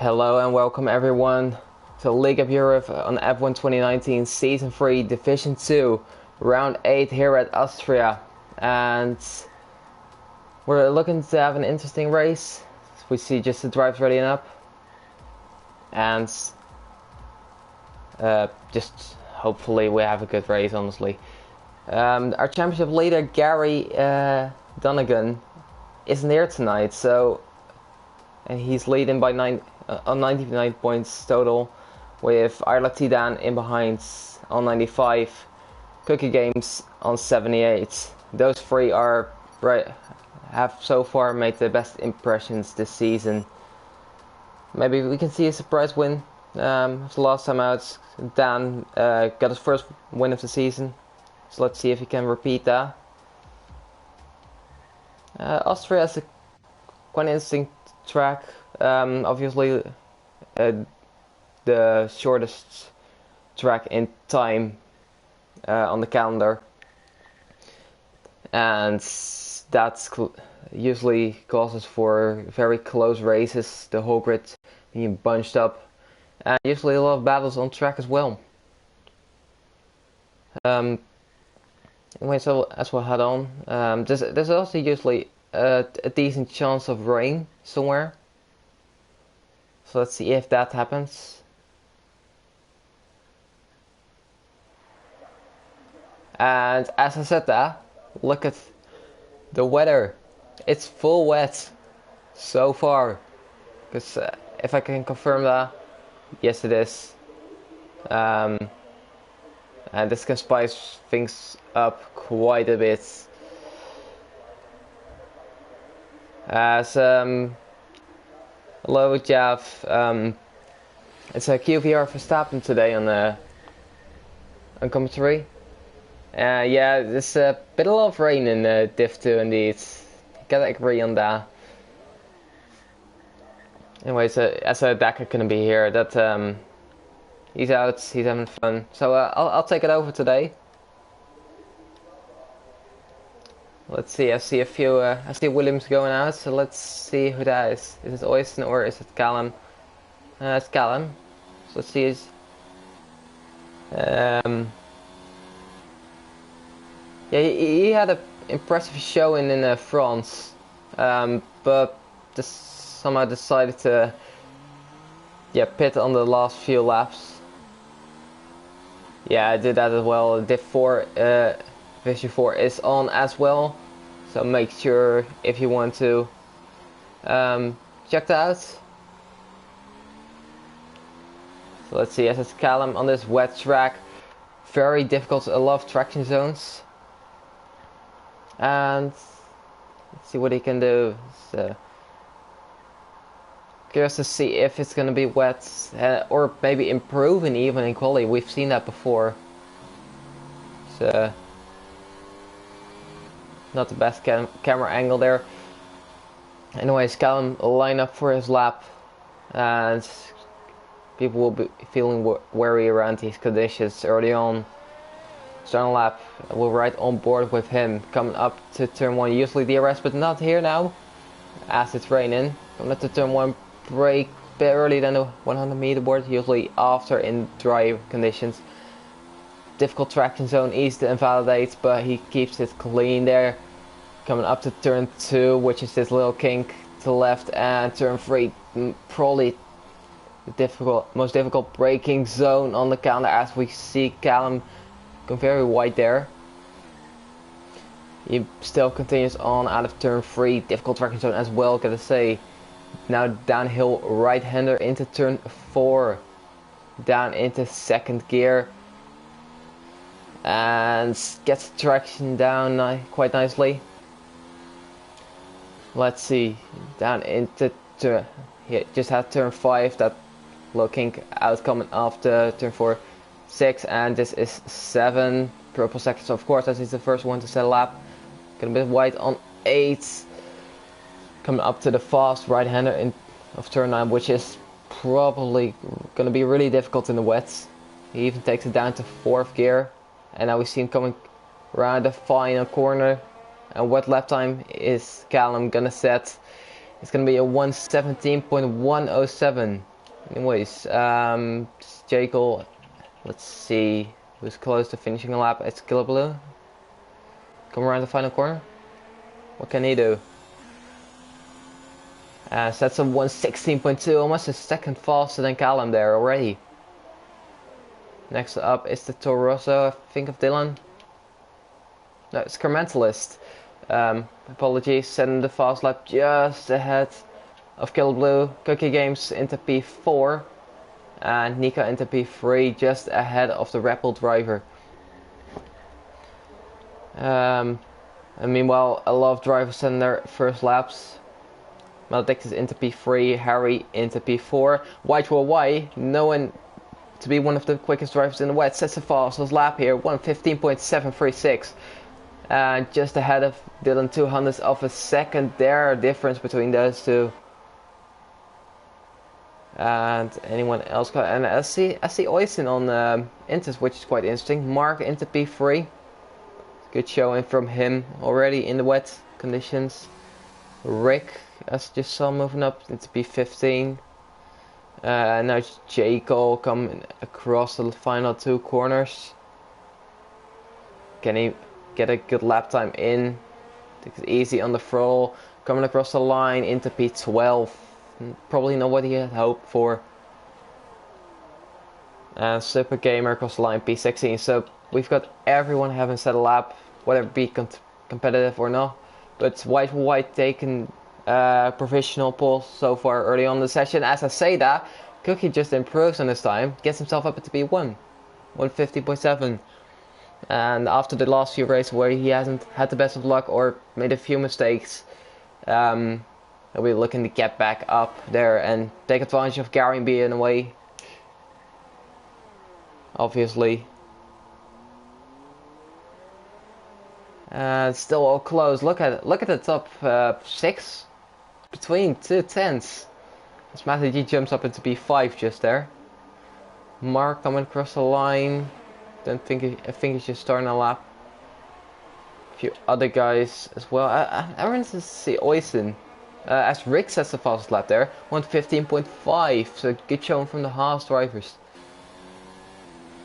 Hello and welcome everyone to League of Europe on F1 2019 Season 3 Division 2 Round 8 here at Austria, and we're looking to have an interesting race. We see just the drives ready up and just hopefully we have a good race, honestly. Our championship leader Gary Donegan isn't here tonight, and he's leading by 99 points total, with Isla Tidan in behind on 95, Cookie Games on 78. Those three have so far made the best impressions this season. Maybe we can see a surprise win. The last time out, Dan got his first win of the season, so let's see if he can repeat that. Austria has a quite interesting track. Obviously the shortest track in time on the calendar, and that usually causes for very close races, the whole grid being bunched up, and usually a lot of battles on track as well. Anyway, so as we'll head on, there's also usually a decent chance of rain somewhere. So let's see if that happens. And as I said that, look at the weather. It's full wet so far. Because if I can confirm that, yes it is. And this can spice things up quite a bit. As hello Jav, it's a QVR Verstappen today on commentary. Yeah, there's a bit of rain in Div 2 indeed. Gotta agree on that. Anyway, so as Dakar couldn't be here, that he's out, he's having fun. So I'll take it over today. Let's see, I see a few, I see Williams going out, so let's see who that is. Is it Oysten or is it Callum? It's Callum. So let's see his... yeah, he had an impressive showing in France, but somehow decided to pit on the last few laps. Yeah, I did that as well. Div 4, Vision 4 is on as well, so make sure if you want to check that out. So let's see, as it's Callum on this wet track, very difficult, a lot of traction zones, and let's see what he can do. So, curious to see if it's gonna be wet or maybe improving even in quali. We've seen that before. So not the best camera angle there. Anyways, Callum will line up for his lap, and people will be feeling wary around these conditions early on. Starting lap, we're right on board with him. Coming up to turn 1, usually DRS, but not here now, as it's raining. Coming up to turn 1, brake a bit early than the 100 meter board, usually after in dry conditions. Difficult traction zone, easy to invalidate, but he keeps it clean there. Coming up to turn 2, which is this little kink to the left, and turn 3, probably the most difficult braking zone on the calendar, as we see Callum go very wide there. He still continues on out of turn 3, difficult traction zone as well, gotta say. Now downhill right-hander into turn 4, down into second gear, and gets traction down quite nicely. Let's see, down into turn, just had turn 5, that low kink out coming after turn 4, 6, and this is 7 purple seconds, of course, as he's the first one to set a lap. Got a bit wide on 8, coming up to the fast right-hander of turn 9, which is probably going to be really difficult in the wets. He even takes it down to 4th gear. And now we see him coming around the final corner. And what lap time is Callum gonna set? It's gonna be a 1:17.107. Anyways, Jekyll, let's see who's close to finishing a lap. It's Blue. Come around the final corner. What can he do? Sets up 116.2, almost a second faster than Callum there already. Next up is the Toro Rosso, I think of Dylan. No, it's Carmentalist. Apologies, setting the fast lap just ahead of Blue. Cookie Games into P4. And Nika into P3, just ahead of the Red Bull driver. And meanwhile, a lot of drivers in their first laps. Maledictus into P3, Harry into P4. White will Y, known to be one of the quickest drivers in the wet, sets the fastest lap here, 1:15.736. And just ahead of Dylan, 200ths of a second there, difference between those two. And anyone else got? And I see Oysen on Inters, which is quite interesting. Mark into P3. Good showing from him already in the wet conditions. Rick, as just saw, moving up into P15. Now it's J. Cole coming across the final two corners. Can he get a good lap time in? Take it easy on the throttle. Coming across the line into P12. Probably not what he had hoped for. Super Gamer across the line P16. So we've got everyone having set a lap, whether it be competitive or not. But White taking provisional pole so far early on in the session. As I say that, Cookie just improves on his time, gets himself up to P1, 1:50.7. And after the last few races where he hasn't had the best of luck or made a few mistakes, he'll be looking to get back up there and take advantage of Gary being away. Obviously. Still all close. Look at the top 6 between 2 tenths. As Matthew G jumps up into P5 just there. Mark coming across the line. I think he's just starting a lap. A few other guys as well. I want to see Oysen. As Rick sets the fastest lap there, 1:15.5. So good showing from the Haas drivers.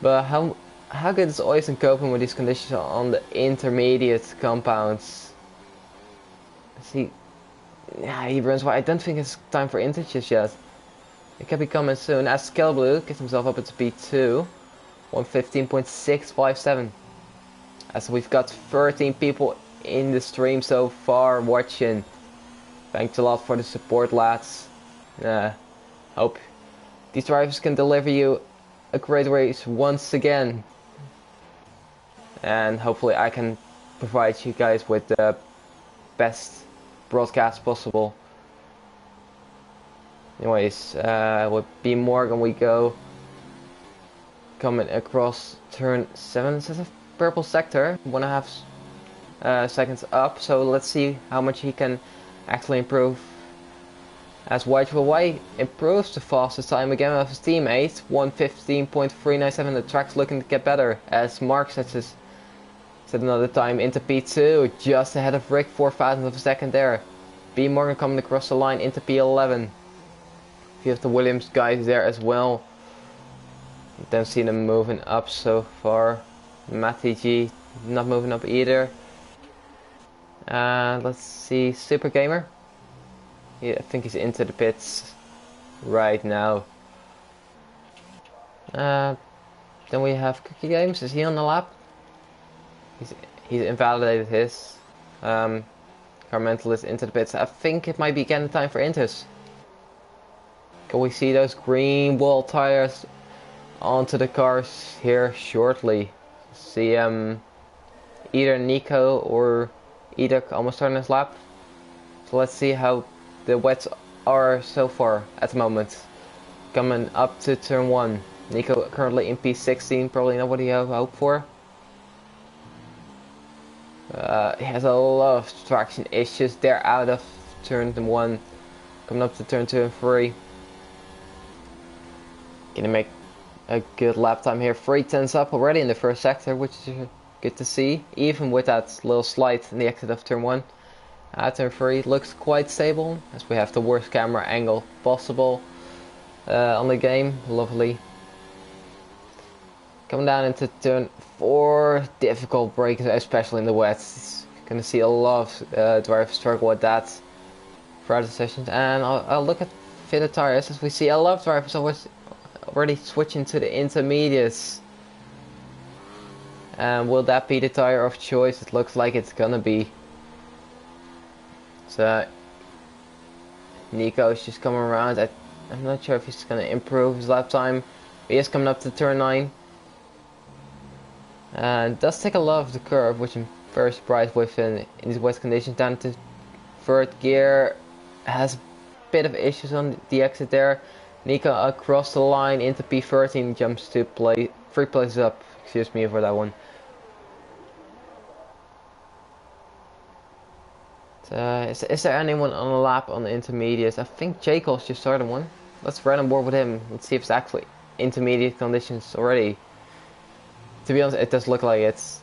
But how good is Oysen coping with these conditions on the intermediate compounds? He runs wide. I don't think it's time for integers yet. It can be coming soon. As Blue gets himself up into P2, 1:15.657. As we've got 13 people in the stream so far watching. Thanks a lot for the support, lads. Hope these drivers can deliver you a great race once again. And hopefully I can provide you guys with the best broadcast possible. Anyways, with B Morgan we go. Coming across turn 7, it says a purple sector, 1.5 seconds up. So let's see how much he can actually improve. As White improves the fastest time again of his teammate, 1:15.397. The track's looking to get better as Mark sets another time into P2, just ahead of Rick, 4,000 of a second there. B Morgan coming across the line into P11. A few of the Williams guys there as well. Don't see them moving up so far. Matty G not moving up either. Let's see, Super Gamer. Yeah, I think he's into the pits right now. Then we have Cookie Games. Is he on the lap? He's invalidated his. Carmentalist into the pits. I think it might be again time for Inters. Can we see those green wall tires onto the cars here shortly? See either Nico or Edek almost starting his lap. So let's see how the wets are so far at the moment. Coming up to turn 1. Nico currently in P16, probably not what he hoped for. He has a lot of traction issues there out of turn 1. Coming up to turn 2 and 3. Gonna make a good lap time here. 3 tenths up already in the first sector, which is good to see. Even with that little slide in the exit of turn 1. Turn 3 looks quite stable, as we have the worst camera angle possible. on the game. Lovely. Coming down into turn 4, difficult break, especially in the wet. Gonna see a lot of drivers struggle with that throughout the sessions. And I'll look at fitted tires as we see a lot of drivers already switching to the intermediates. And will that be the tire of choice? It looks like it's gonna be. So Nico is just coming around. I'm not sure if he's gonna improve his lap time. He is coming up to turn 9. And does take a lot of the curve, which I'm very surprised with in these wet conditions. Down to 3rd gear, has a bit of issues on the exit there. Nico across the line into P13, jumps to 3 places up. Excuse me for that one. Is there anyone on a lap on the intermediates? I think Jacob's just started one. Let's run on board with him. Let's see if it's actually intermediate conditions already. To be honest, it does look like it's.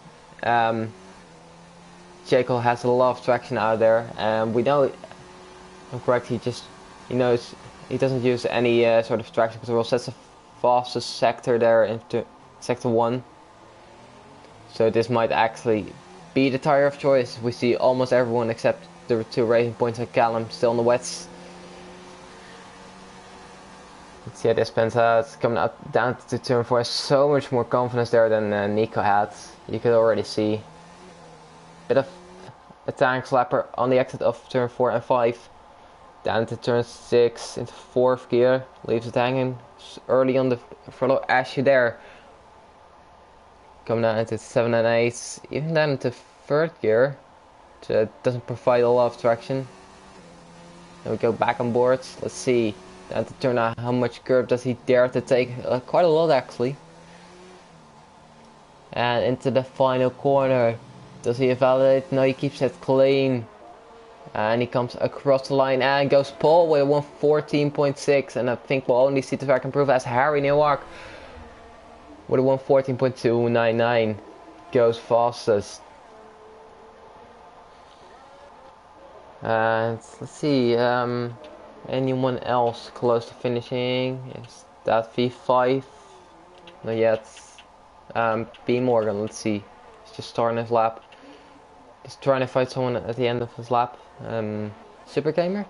Jacob has a lot of traction out there, and we know, I'm correct, he knows he doesn't use any sort of traction control. That's the fastest sector there into sector 1. So this might actually be the tire of choice. We see almost everyone except the 2 Racing Points and Callum still on the wets. Let's see how this pans out. Coming up down to turn 4, so much more confidence there than Nico had. You could already see bit of a tank slapper on the exit of turn 4 and 5. Down to turn 6 into 4th gear, leaves it hanging early on the front Ashy there. Coming down into 7 and 8, even down into 3rd gear, so it doesn't provide a lot of traction. Then we go back on board. Let's see. Down to turn out how much curve does he dare to take? Quite a lot actually. And into the final corner. Does he evaluate? No, he keeps it clean. And he comes across the line and goes pole with a 114.6. And I think we'll only see the track improve as Harry Newmark with a 114.299 goes fastest. And let's see, anyone else close to finishing? Is that V5? Not yet. B Morgan, let's see. He's just starting his lap. He's trying to fight someone at the end of his lap. Super Gamer?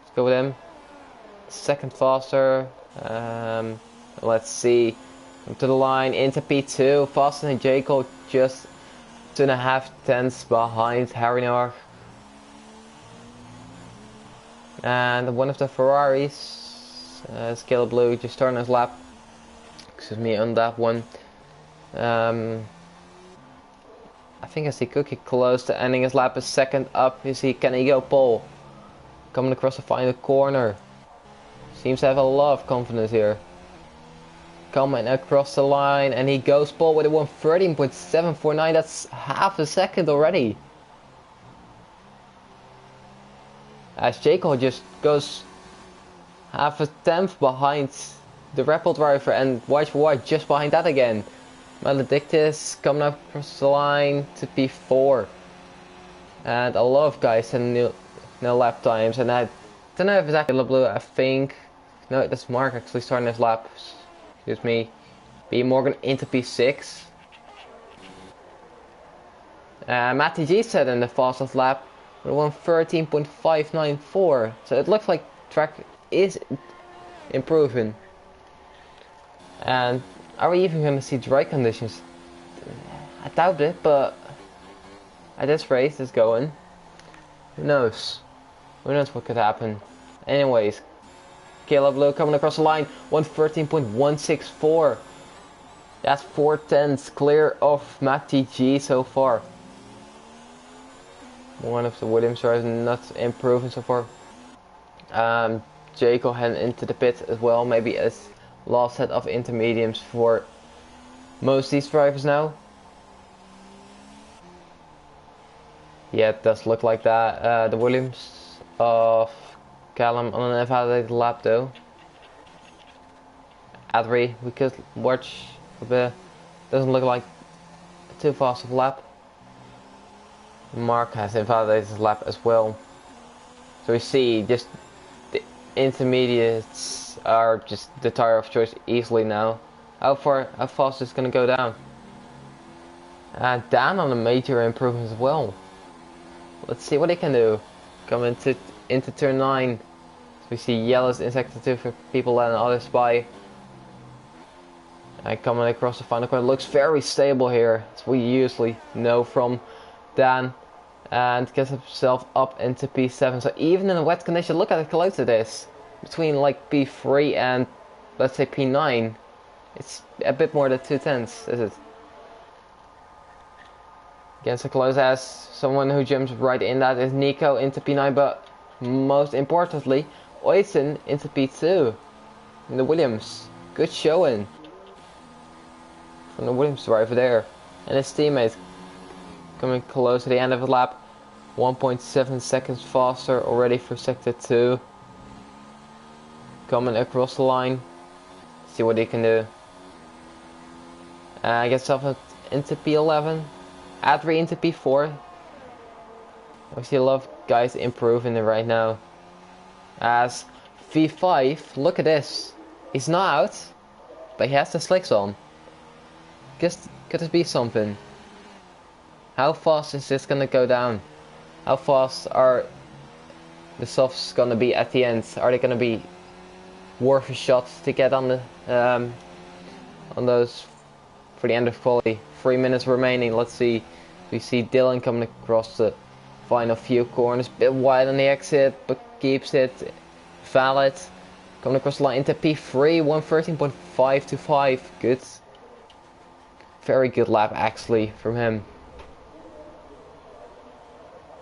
Let's go with him. Second faster. Let's see. Come to the line, into P2. Faster than Jacob, just 2.5 tenths behind Harry Newmark. And one of the Ferraris, Scale Blue, just starting his lap. Excuse me on that one. I think I see Cookie close to ending his lap. A second up. Can he go pole? Coming across the final corner. Seems to have a lot of confidence here. Coming across the line and he goes pole with a 113.749. That's half a second already. As Jacob just goes half a tenth behind the Red Bull driver and White for White just behind that again. Maledictus coming up across the line to P4. And a lot of guys in no lap times, and I don't know if it's actually Blue, I think. No, that's Mark actually starting his lap. Excuse me. B Morgan into P6. Matty G said in the fastest lap with 113.594. So it looks like track is improving. And are we even going to see dry conditions? I doubt it, but at this race it's going. Who knows? Who knows what could happen? Anyways, Caleb Blue coming across the line, 113.164. That's 4 tenths clear of Matty G so far. One of the Williams drivers not improving so far. Jacob heading into the pit as well, maybe as last set of intermediates for most of these drivers now. Yeah, it does look like that. The Williams of Callum on an invalidated lap though. Adri, we could watch a bit. Doesn't look like too fast of a lap. Mark has invalidated his lap as well. So we see just the intermediates are just the tire of choice easily now. How fast is it gonna go down? Dan on a major improvement as well. Let's see what he can do. Coming into turn 9. So we see yellows in sector 2 for people and others by. And coming across the final corner, looks very stable here, as we usually know from Dan. And gets himself up into P7. So even in a wet condition, look at how close it is. Between like P3 and let's say P9. It's a bit more than 2/10, is it? Against so close as someone who jumps right in that is Nico into P9, but most importantly, Oysen into P2 in the Williams. Good showing from the Williams driver there. And his teammate coming close to the end of the lap. 1.7 seconds faster already for sector 2. Coming across the line. See what he can do. Gets himself into P11. Adri into P4. We see a lot of guys improving it right now. As V5, look at this. He's not out, but he has the slicks on. Could it be something? How fast is this gonna go down? How fast are the softs gonna be at the end? Are they gonna be worth a shot to get on the on those for the end of quality? 3 minutes remaining. Let's see. We see Dylan coming across the final few corners, bit wide on the exit, but keeps it valid. Coming across the line into P3, 113.5 to 5. Good. Very good lap actually from him.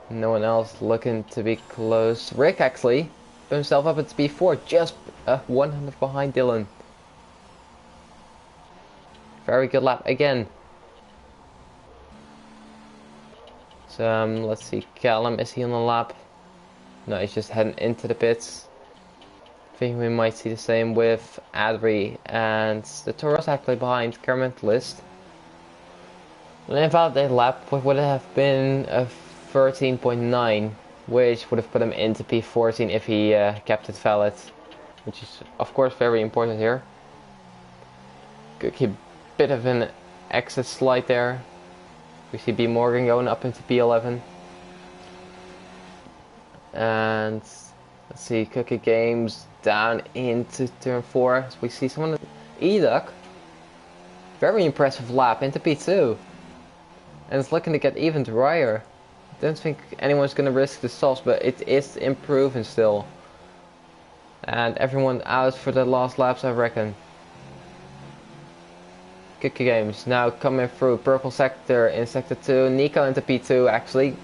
No one else looking to be close. Rick actually put himself up at P4, just 100 behind Dylan. Very good lap again. So let's see, Callum, is he on the lap? No, he's just heading into the pits. I think we might see the same with Adri and the Taurus actually behind current list. An invalid lap would have been a 13.9, which would have put him into P14 if he kept it valid, which is of course very important here. Could keep a bit of an exit slide there. We see B Morgan going up into P11. And let's see, Cookie Games down into turn 4. So we see someone, Eduk, very impressive lap into P2. And it's looking to get even drier. I don't think anyone's going to risk the softs, but it is improving still. And everyone out for the last laps, I reckon. Cookie Games now coming through purple sector in sector 2. Nico into P2 actually.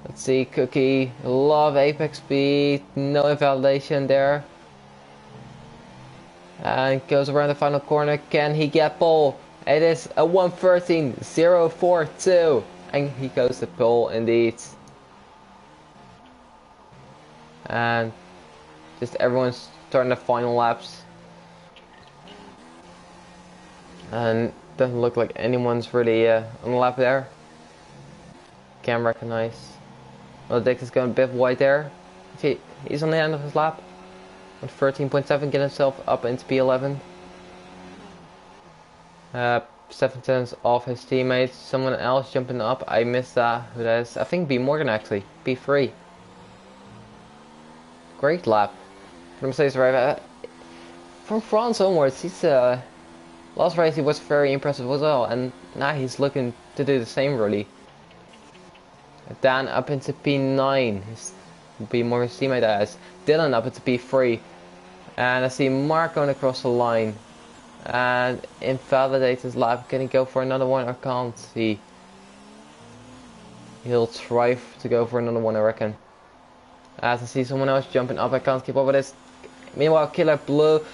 Let's see, Cookie, love apex speed, no invalidation there. And goes around the final corner. Can he get pole? It is a 1:13.042. And he goes to pole indeed. And just everyone's starting the final laps. And doesn't look like anyone's really on the lap there. Can't recognize. Well, Dick is going a bit wide there. See, he's on the end of his lap. With 13.7, get himself up into P11. 7 tenths off his teammates. Someone else jumping up. I missed that. Who that is? I think B Morgan actually. P3. Great lap from Mercedes driver. From France onwards, he's last race he was very impressive as well, and now he's looking to do the same really. Dan up into P9. Be more his teammate as. Dylan up into P3. And I see Mark going across the line. And invalidate his lap. Can he go for another one or can't he? He'll try to go for another one, I reckon. As I see someone else jumping up, I can't keep up with this. Meanwhile, Killer Blue,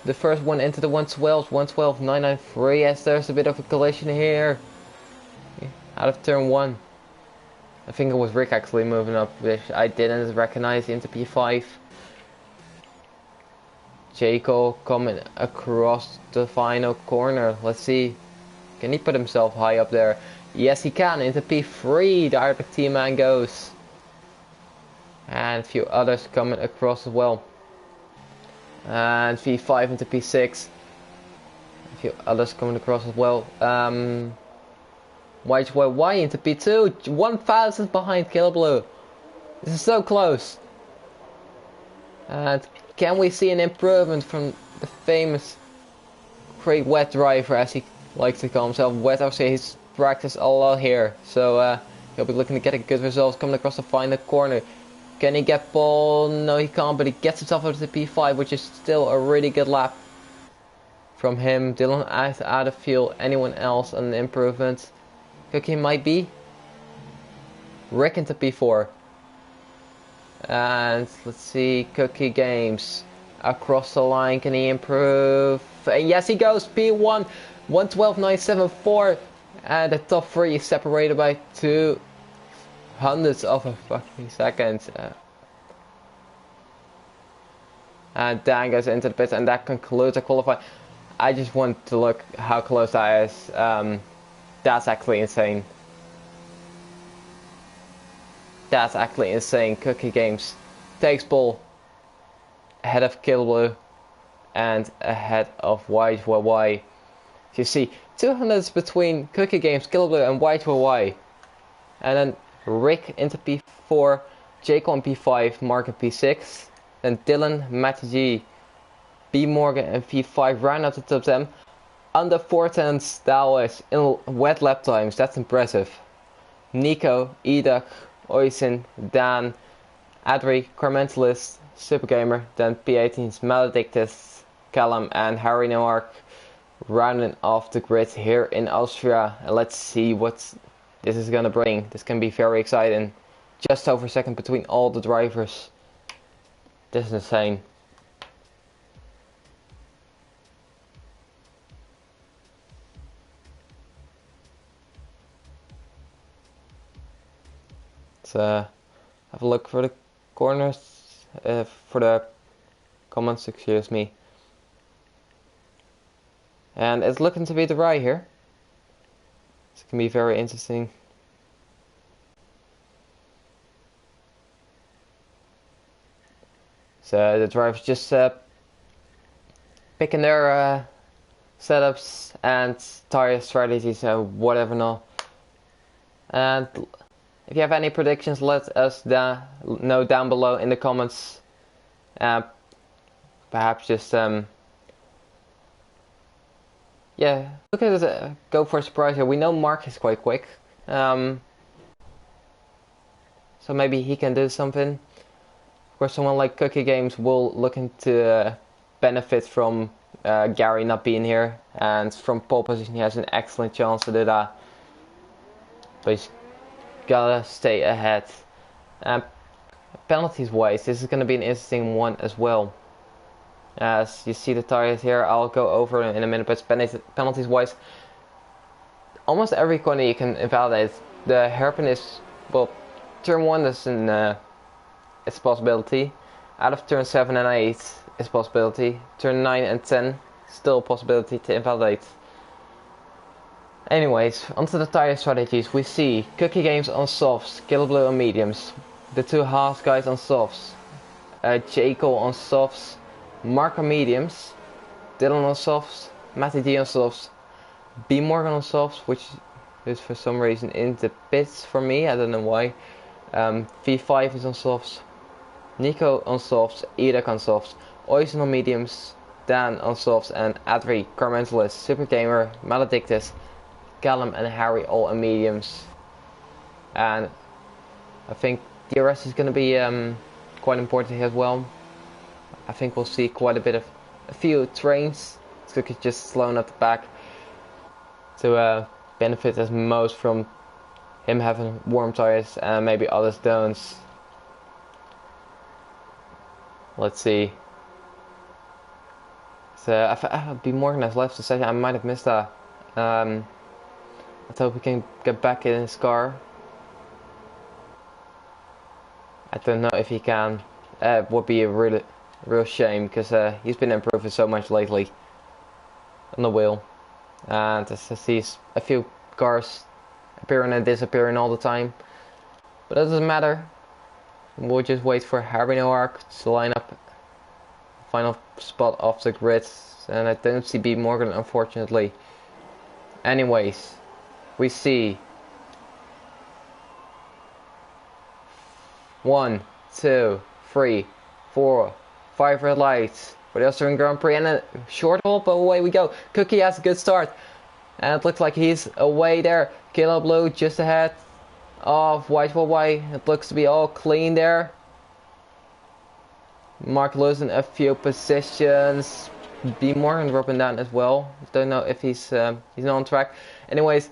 the first one into the 112, 112.993, as there's a bit of a collision here. Out of turn 1. I think it was Rick actually moving up, which I didn't recognize into P5. Jaco coming across the final corner. Let's see. Can he put himself high up there? Yes, he can. Into P3. The Arctic team man goes. and a few others coming across as well. And V5 into P6, a few others coming across as well. Y into P2, 1,000 behind Killer Blue. This is so close. And can we see an improvement from the famous great wet driver, as he likes to call himself? Wet, obviously he's practiced a lot here, so he'll be looking to get a good result coming across the final corner. Can he get ball? No, he can't, but he gets himself up to P5, which is still a really good lap from him. Dylan out of field. Anyone else on the improvement? Cookie might be. Rick into P4. And let's see, Cookie Games across the line. Can he improve? Yes, he goes. P1, 112.974, and the top three is separated by 200ths of a fucking second. And Dan goes into the pits, and that concludes the qualifying. I just want to look how close that is. That's actually insane. That's actually insane. Cookie Games takes ball ahead of Kill Blue and ahead of YYY. You see 200s between Cookie Games, Kill Blue and YYY. And then Rick into P4, Jake on P5, Mark in P6. Then Dylan, Matty G, B Morgan and P5 round out the top 10. Under 410s, that was in wet lap times. That's impressive. Nico, Eduk, Oisin, Dan, Adri, Carmentalist, Supergamer, then P18's Maledictus, Callum and Harry Noark rounding off the grid here in Austria. And let's see what this is gonna bring. This can be very exciting. Just over a second between all the drivers. This is insane. Let's have a look for the corners, for the comments, excuse me. And it's looking to be dry here. This can be very interesting. So the drivers just picking their setups and tire strategies and whatever not. And if you have any predictions, let us know down below in the comments. Perhaps just yeah, look at this, go for a surprise here. We know Mark is quite quick, so maybe he can do something. Of course, someone like Cookie Games will look into benefit from Gary not being here, and from pole position he has an excellent chance to do that. But he's gotta stay ahead. Penalties wise, this is gonna be an interesting one as well. As you see the tires here, I'll go over in a minute, but penalties wise, almost every corner you can invalidate. The hairpin is, well, turn 1 is it's a possibility. Out of turn 7 and 8 is a possibility. Turn 9 and 10, still a possibility to invalidate. Anyways, onto the tire strategies. We see Cookie Games on softs, Killer Blue on mediums, the two Haas guys on softs, Jaco on softs, Mark on mediums, Dylan on softs, Matty D on softs, B Morgan on softs, which is for some reason in the pits for me, I don't know why. V5 is on softs, Nico on softs, Edek on softs, Oisin on mediums, Dan on softs, and Adri, Carmentalist, Super Gamer, Maledictus, Callum and Harry all on mediums. And I think DRS is going to be quite important here as well. I think we'll see quite a few trains. Cookie just slowing up the back to benefit as most from him having warm tires, and maybe others don't. Let's see. So I'll be Morgan has left the session. I might have missed that. Let's hope we can get back in his car. I don't know if he can. It would be a real shame, because he's been improving so much lately on the wheel. And I see a few cars appearing and disappearing all the time. But it doesn't matter. We'll just wait for Harry Noark to line up final spot off the grid, and I don't see B Morgan, unfortunately. Anyways, we see 1, 2, 3, 4, 5 red lights for the Austrian Grand Prix, and a short hold, but away we go. Cookie has a good start, and it looks like he's away there. Kilo Blue just ahead of White. It looks to be all clean there. Mark losing a few positions. B Morgan dropping down as well. Don't know if he's not on track. Anyways,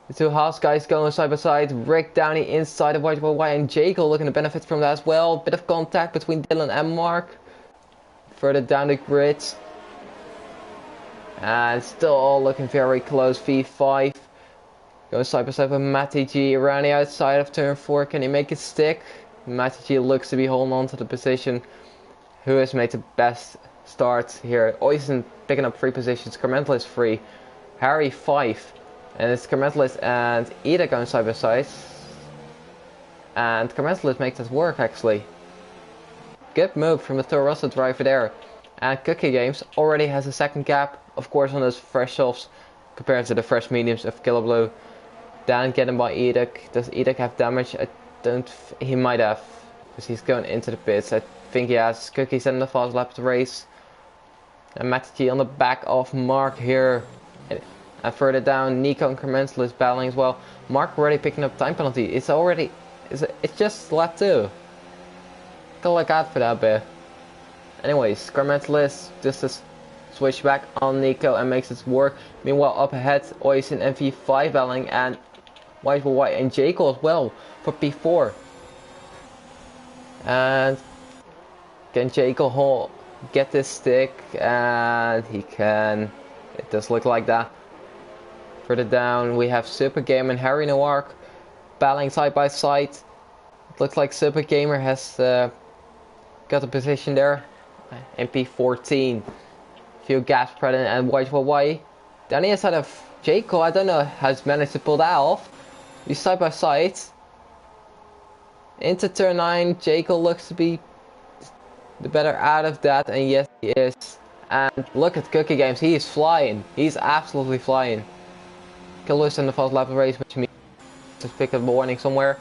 the two Haas guys going side by side. Rick Downey inside of White, and Jacob looking to benefit from that as well. Bit of contact between Dylan and Mark. Further down the grid. And still all looking very close. V5. Going side by side with Matty G around the outside of turn 4. Can he make it stick? Matty G looks to be holding on to the position. Who has made the best start here? Oysen picking up 3 positions. Carmental is 3. Harry 5. And it's Carmental and Ida going side by side. And Carmental makes it work actually. Good move from the Toro Rosso driver there. And Cookie Games already has a second gap. Of course on those fresh softs compared to the fresh mediums of Killer Blue. Dan getting by Edek. Does Edek have damage? He might have, because he's going into the pits. I think he has. Cookie setting the fast lap of the race. And Matty G on the back of Mark here. And further down, Nico and Carmental is battling as well. Mark already picking up time penalty. It's just lap 2. Gotta look out for that bit. Anyways, Carmental is just a switch back on Nico and makes it work. Meanwhile, up ahead, Oysen and V5 battling, and White and Jacob as well for P4. And can Jacob get this stick? And he can. It does look like that. Further down, we have Super Game and Harry Noark battling side by side. It looks like Super Gamer has got a position there. MP14. Few gaps present, and White. Down the inside of Jacob, I don't know how he's managed to pull that off. He's side by side. Into turn 9, Jacob looks to be the better out of that, and yes he is. And look at Cookie Games, he is flying. He's absolutely flying. Kill loose in the fast lap of the race, which means just pick up a warning somewhere.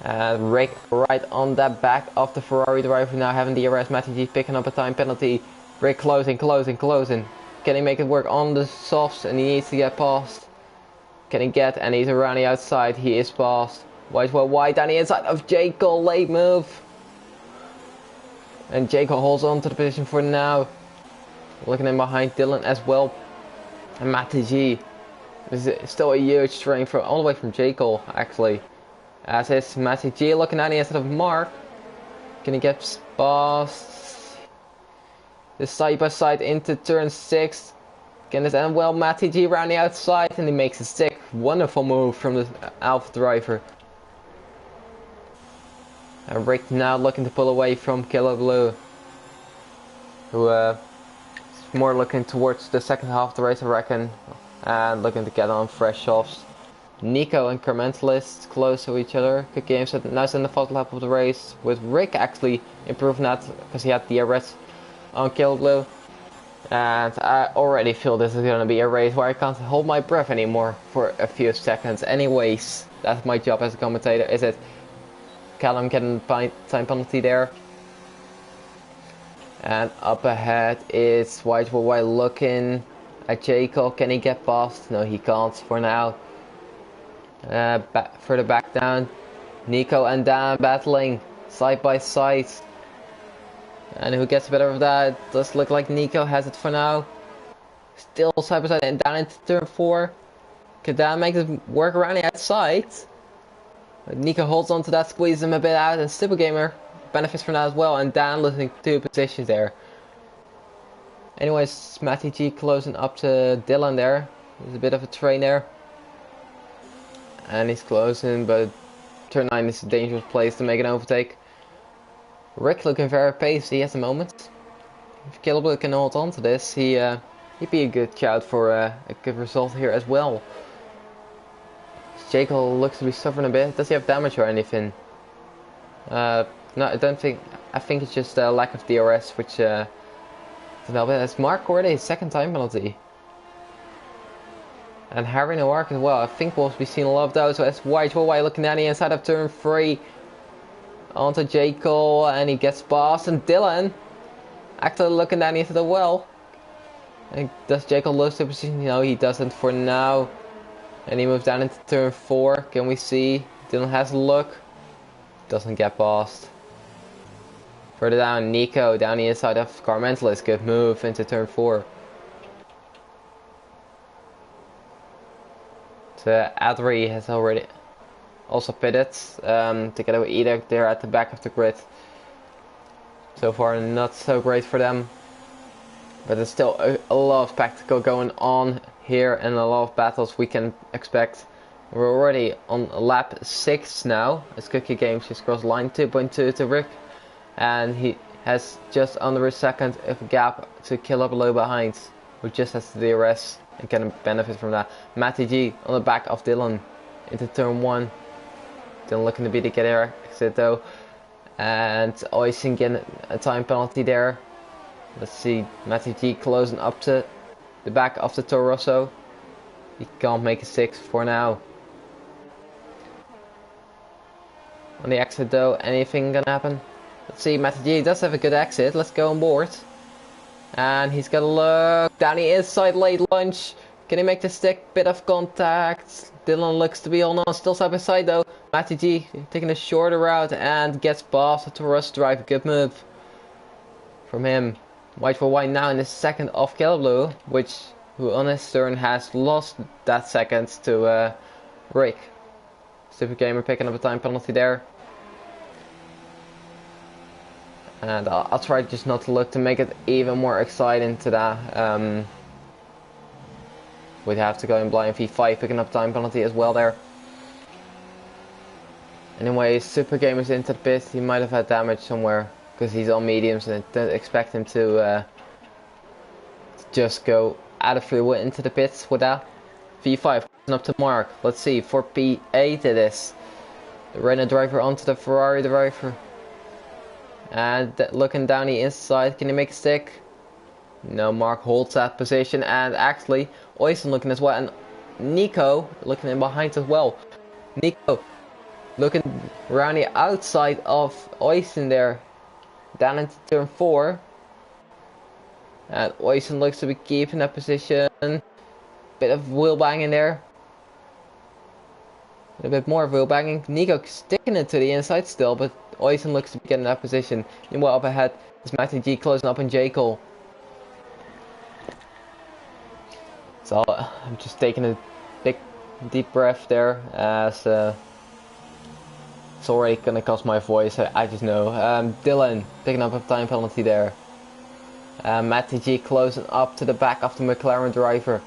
And Rick right on that back of the Ferrari driver now having the arrest. Matty G picking up a time penalty. Rick closing. Can he make it work on the softs? And he needs to get past. Can he get? And he's around the outside. He is past. White down the inside of Jacob. Late move. And Jacob holds on to the position for now. Looking in behind Dylan as well. And Matty G. This is still a huge strain from all the way from Jacob actually. As is Matty G looking at the inside of Mark. Can he get past? This side by side into turn 6. Can this end well? Matty G around the outside and he makes a stick. Wonderful move from the Alpha driver. And Rick now looking to pull away from Killer Blue. Who is more looking towards the second half of the race I reckon. And looking to get on fresh softs. Nico and Carmental close to each other. Good game set. Now in the first lap of the race with Rick actually improving that because he had the arrest on Killer Blue. And I already feel this is going to be a race where I can't hold my breath anymore for a few seconds. Anyways, that's my job as a commentator. Is it Callum getting time penalty there? And up ahead is White looking at Jacob. Can he get past? No, he can't for now. Further back down, Nico and Dan battling side by side. And who gets better of that? Does look like Nico has it for now. Still side by side and down into turn 4. Can Dan make it work around the outside? But Nico holds on to that, squeezes him a bit out, and Stipple Gamer benefits from that as well. And Dan losing 2 positions there. Anyways, Matty G closing up to Dylan there. There's a bit of a train there. And he's closing, but turn 9 is a dangerous place to make an overtake. Rick looking very pacey at the moment. If Killer can hold on to this, he'd be a good shout for a good result here as well. Jekyll looks to be suffering a bit. Does he have damage or anything? No, I don't think. I think it's just a lack of DRS, which doesn't help it. It's Mark already his second time penalty. And Harry Noark as well. I think we'll be seeing a lot of those. So it's White looking down the inside of turn 3. Onto Jekyll, and he gets past. And Dylan actually looking down into the well. And does Jekyll lose the position? No, he doesn't for now. And he moves down into turn 4. Can we see? Dylan has a look. Doesn't get past. Further down, Nico down the inside of Carmentalist. Good move into turn 4. So Adri has already also pitted together with Edek. They're at the back of the grid. So far not so great for them. But there's still a lot of spectacle going on here and a lot of battles we can expect. We're already on lap 6 now as Cookie Games just crossed line 2.2 to Rick. And he has just under a second of a gap to kill up a low behind, who just has the DRS and can benefit from that. Matty G on the back of Dylan into turn 1. Dylan looking to be the get air exit though. And Oisin getting a time penalty there. Let's see, Matty G closing up to the back of the Toro Rosso. He can't make a 6 for now. On the exit though, anything gonna happen? Let's see, Matty G does have a good exit. Let's go on board. And he's got a look down the inside, late lunge. Can he make the stick? Bit of contact. Dylan looks to be on still side by side though. Matty G taking a shorter route and gets past the Russ drive. Good move from him. White for white now in the second of Blue, who on his turn has lost that second to Rick. Super Gamer picking up a time penalty there. And I'll try just not to look to make it even more exciting to that. We'd have to go in blind V5 picking up time penalty as well there. Anyway, Super Gamer's into the pit. He might have had damage somewhere because he's on mediums and I don't expect him to just go out of free will into the pits with that. V5 up to Mark. Let's see, for P8 it is. The Renault driver onto the Ferrari driver. And looking down the inside, can he make a stick? No, Mark holds that position, and actually Oysen looking as well, and Nico looking in behind as well. Nico looking around the outside of Oysen there, down into turn 4. And Oysen looks to be keeping that position. Bit of wheel banging there. A bit more wheel banging. Nico sticking it to the inside still, but Oysen looks to be getting that position. Meanwhile up ahead is Matty G closing up on Jekyll. So I'm just taking a big deep breath there as it's already gonna cost my voice, I just know. Dylan picking up a time penalty there. Matty G closing up to the back of the McLaren driver.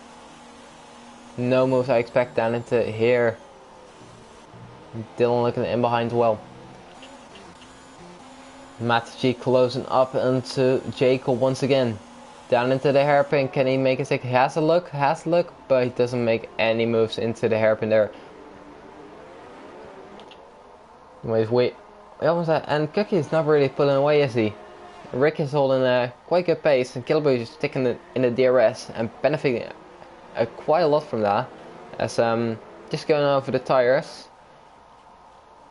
No moves I expect down into here. Dylan looking in behind as well. Matty G closing up into Jekyll once again. Down into the hairpin, can he make a stick? He has a look, but he doesn't make any moves into the hairpin there. Anyways, wait. Almost that, and Cookie is not really pulling away, is he? Rick is holding a quite good pace, and Killboy is sticking it in the DRS and benefiting quite a lot from that. As just going over the tires.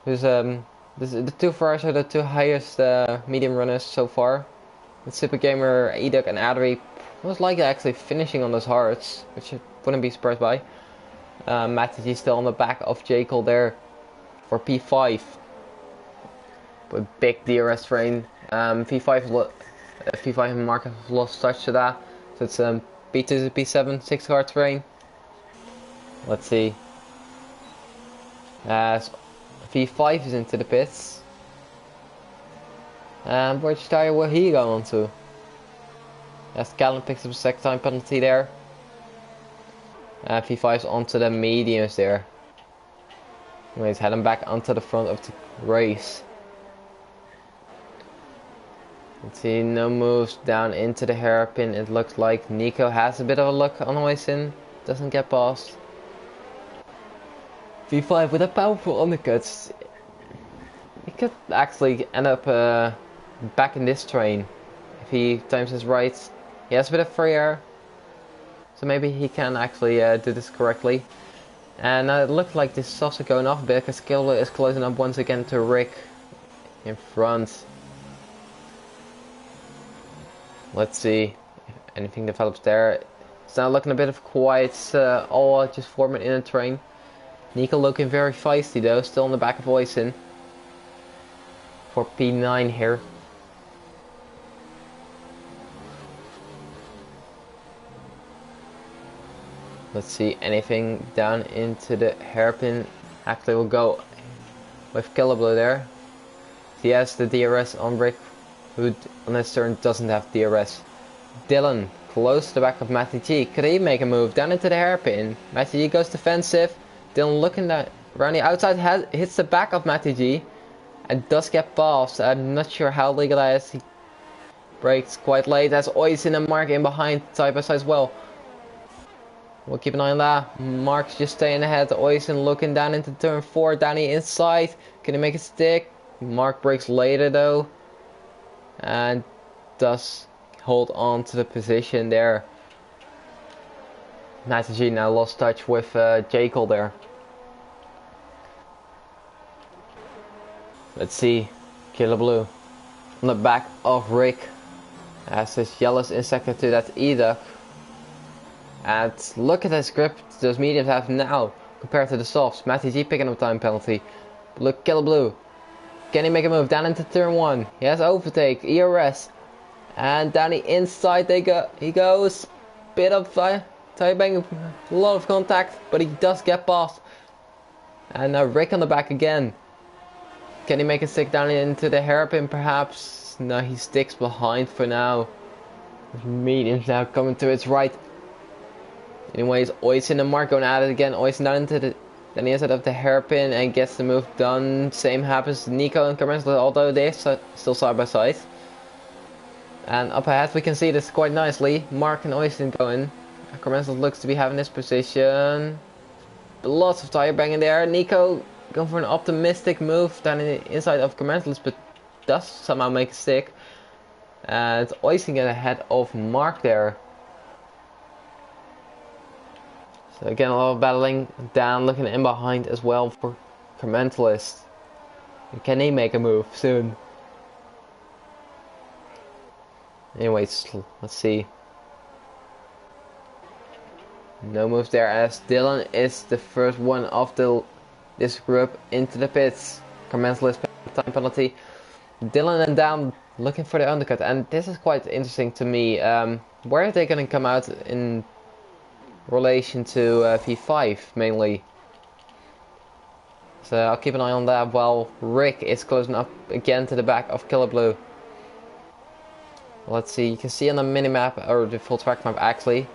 There's the two Ferraris are the two highest medium runners so far. With Super Gamer, Eduk and Adri most likely actually finishing on those hards, which I wouldn't be surprised by. Matty G still on the back of Jekyll there for P5. With big DRS train. P5 and Mark have lost touch to that. So it's P2 to P7, 6 car train. Let's see. As V5 is into the pits. And which tire will he go on to? As Callum picks up a second time penalty there. V5's onto the mediums there. He's heading back onto the front of the race. Let's see, no moves down into the hairpin. It looks like Nico has a bit of a look on the way in. Doesn't get past. V5 with a powerful undercut. He could actually end up back in this train if he times his right. He has a bit of free air, so maybe he can actually do this correctly. And it looks like this is also going off a bit because Killer is closing up once again to Rick in front. Let's see if anything develops there. It's now looking a bit of quiet, all just forming in a train. Nico looking very feisty though, still in the back of Oysen. For P9 here. Let's see, anything down into the hairpin. Actually we'll go with Killablu there. He has the DRS on Rick, who on his turn doesn't have DRS. Dylan close to the back of Matty G. Could he make a move down into the hairpin? Matty G goes defensive. Dylan looking around the outside, hits the back of Matty G and does get passed. I'm not sure how legal that is. He brakes quite late. That's Oysen and Mark in behind side by side as well. We'll keep an eye on that. Mark's just staying ahead. Oysen looking down into turn 4. Danny inside. Can he make it stick? Mark brakes later though. And does hold on to the position there. Matty G now lost touch with Jekyll there. Let's see. Killer Blue on the back of Rick. As his yellows in sector 2. That's Eduk. And look at this grip those mediums have now compared to the softs. Matty G picking up time penalty. Look, Killer Blue. Can he make a move down into turn 1? He has overtake, ERS. And down the inside he goes. Bit of tire bang, a lot of contact, but he does get past. And now Rick on the back again. Can he make a stick down into the hairpin perhaps? No, he sticks behind for now. Mediums now coming to its right. Anyways, Oysen and Mark going at it again. Oysen down into the inside of the hairpin and gets the move done. Same happens to Nico and Carmen's, although they're still side by side. And up ahead we can see this quite nicely. Mark and Oysen going. Carmen's looks to be having this position. Lots of tire banging there. Nico going for an optimistic move down in the inside of Carmen's, but does somehow make a stick. And Oysen get ahead of Mark there. So again, a lot of battling down, looking in behind as well for Carmentalist. Can he make a move soon? Anyways, let's see. No moves there as Dylan is the first one of this group into the pits. Carmentalist time penalty. Dylan and down looking for the undercut, and this is quite interesting to me. Where are they going to come out in relation to V5 mainly? So I'll keep an eye on that while Rick is closing up again to the back of Killer Blue. Let's see, you can see on the minimap, or the full track map actually,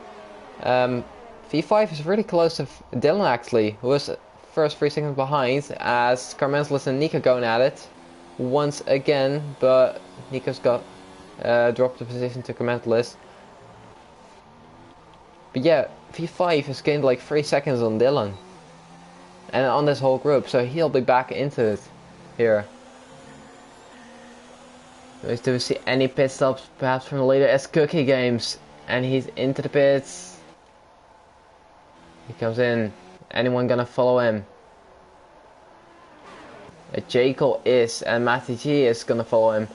V5 is really close to Dylan actually, who was first 3 seconds behind, as Carmentalist and Nico going at it once again, but Nico's got dropped the position to Carmentalist. But yeah, V5 has gained like 3 seconds on Dylan and on this whole group, so he'll be back into it here. Do we see any pit stops perhaps from the leader as Cookie Games? And he's into the pits. He comes in. Anyone gonna follow him? Jekyll is, and Matty G is gonna follow him.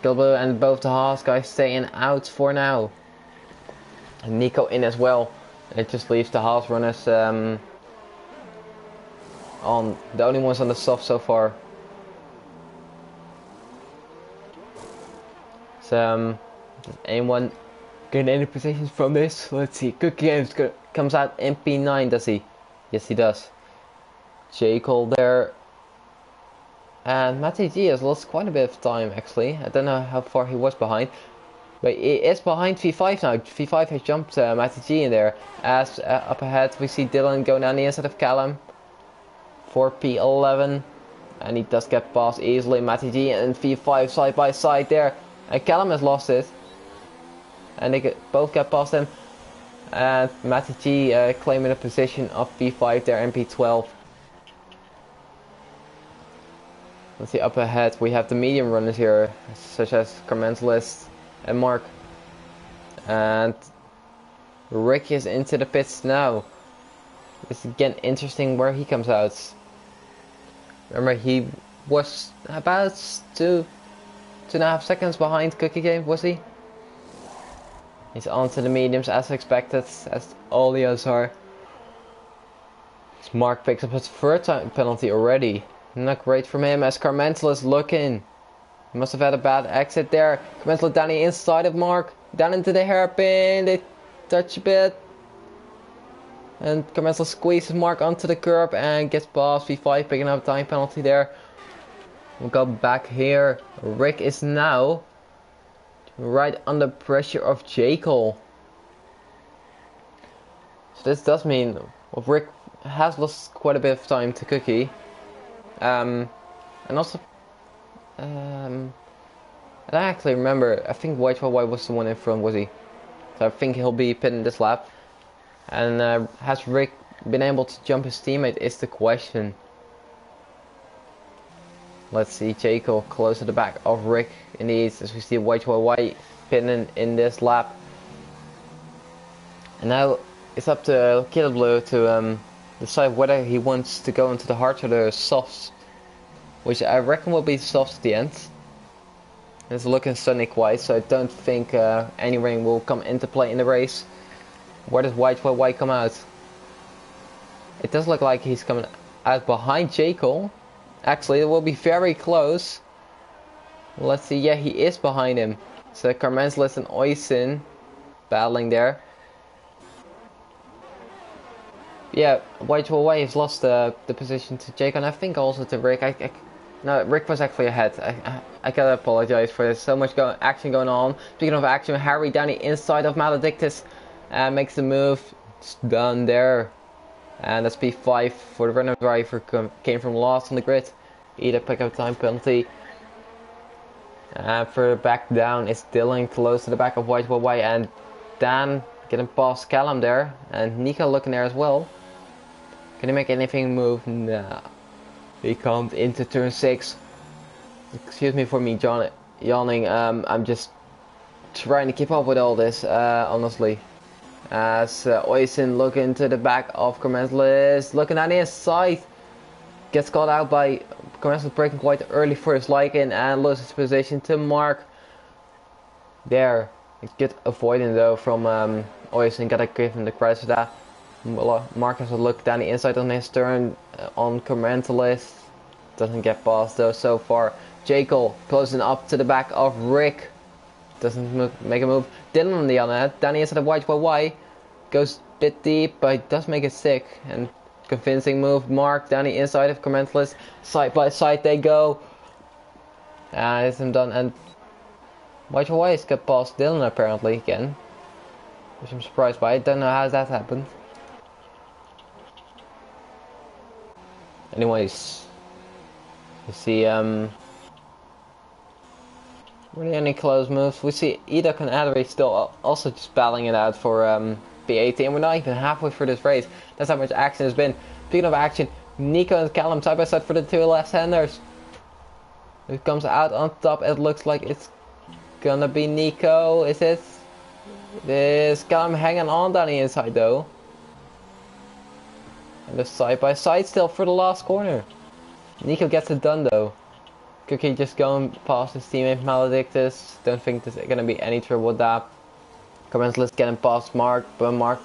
Gilbo and both the Haas guys staying out for now. And Nico in as well. It just leaves the Haas runners on the only ones on the soft so far. So anyone getting any positions from this? Let's see. Cookie Games comes out in P9, does he? Yes, he does. J. Cole there. And Matty G has lost quite a bit of time actually. I don't know how far he was behind. But he is behind V5 now. V5 has jumped Matty G in there. As up ahead we see Dylan going down the inside of Callum. For P11. And he does get past easily. Matty G and V5 side by side there. And Callum has lost it. And they both get past him. And Matty G claiming a position of V5 there in P12. Let's see, up ahead we have the medium runners here, such as Carmentalist and Mark. And Rick is into the pits now. It's again interesting where he comes out. Remember, he was about 2.5 seconds behind Cookie Game, was he? He's on to the mediums as expected, as all the others are. Mark picks up his third time penalty already. Not great from him as Carmental is looking. He must have had a bad exit there. Carmental down the inside of Mark. Down into the hairpin. They touch a bit. And Carmental squeezes Mark onto the curb and gets past V5, picking up a time penalty there. We'll go back here. Rick is now right under pressure of Jekyll. So this does mean, well, Rick has lost quite a bit of time to Cookie. And also, and I actually remember, I think White was the one in front, was he? So I think he'll be pitting this lap. And has Rick been able to jump his teammate is the question. Let's see, Jekyll close to the back of Rick indeed, as we see White pitting in this lap. And now it's up to Killer Blue to decide whether he wants to go into the hards or the softs, which I reckon will be softs at the end. It's looking sunny quite, so I don't think any rain will come into play in the race. Where does White come out? It does look like he's coming out behind Jekyll. Actually, it will be very close. Let's see, yeah, he is behind him. So Carmentalist and Oysen battling there. Yeah, White has lost the position to Jekyll, and I think also to Rick. No, Rick was actually ahead. I gotta apologize for this. So much action going on. Speaking of action, Harry down the inside of Maledictus makes the move. It's done there. And that's P5 for the runner driver. Came from last on the grid. Either pick up time penalty. And further back down is Dylan close to the back of White and Dan getting past Callum there. And Nico looking there as well. Can he make anything move? Nah. He comes into turn 6. Excuse me for me yawning. I'm just trying to keep up with all this, honestly. As Oysen looking to the back of Carmentalist, looking at his side. Gets caught out by Carmentalist breaking quite early for his liking and loses position to Mark. There. Good avoiding though from Oysen. Gotta give him the credit for that. Mark has a look down the inside on his turn on Carmentalist. Doesn't get past though so far. Jekyll closing up to the back of Rick. Doesn't make a move. Dylan on the other hand, down the inside of White goes a bit deep, but he does make it sick. And convincing move. Mark down the inside of Carmentalist. Side by side they go. And it's done. And White has got past Dylan apparently again. Which I'm surprised by. I don't know how that happened. Anyways, you see really any close moves. We see Edok and Adri still also just battling it out for P18, and we're not even halfway through this race. That's how much action has been. Speaking of action, Nico and Callum side by side for the two left-handers. Who comes out on top? It looks like it's gonna be Nico. Is it? Is Callum hanging on down the inside though? And the side by side still for the last corner. Nico gets it done though. Cookie just going past his teammate Maledictus. Don't think there's gonna be any trouble with that. Carmentalist getting past Mark, but Mark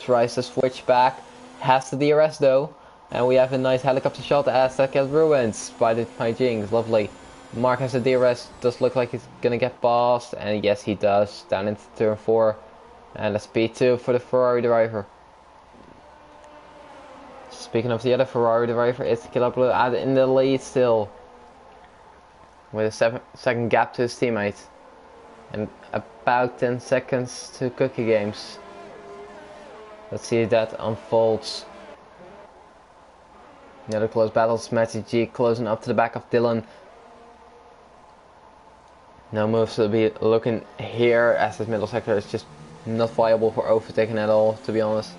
tries to switch back. Has the DRS though. And we have a nice helicopter shot as that gets ruined by the Jinx. Lovely. Mark has the DRS. Does look like he's gonna get past. And yes, he does. Down into turn 4. And that's P2 for the Ferrari driver. Speaking of the other Ferrari driver, it's Killer Blue out in the lead still. With a second gap to his teammate. And about 10 seconds to Cookie Games. Let's see if that unfolds. Another close battle. Smatty G closing up to the back of Dylan. No moves will be looking here as this middle sector is just not viable for overtaking at all, to be honest.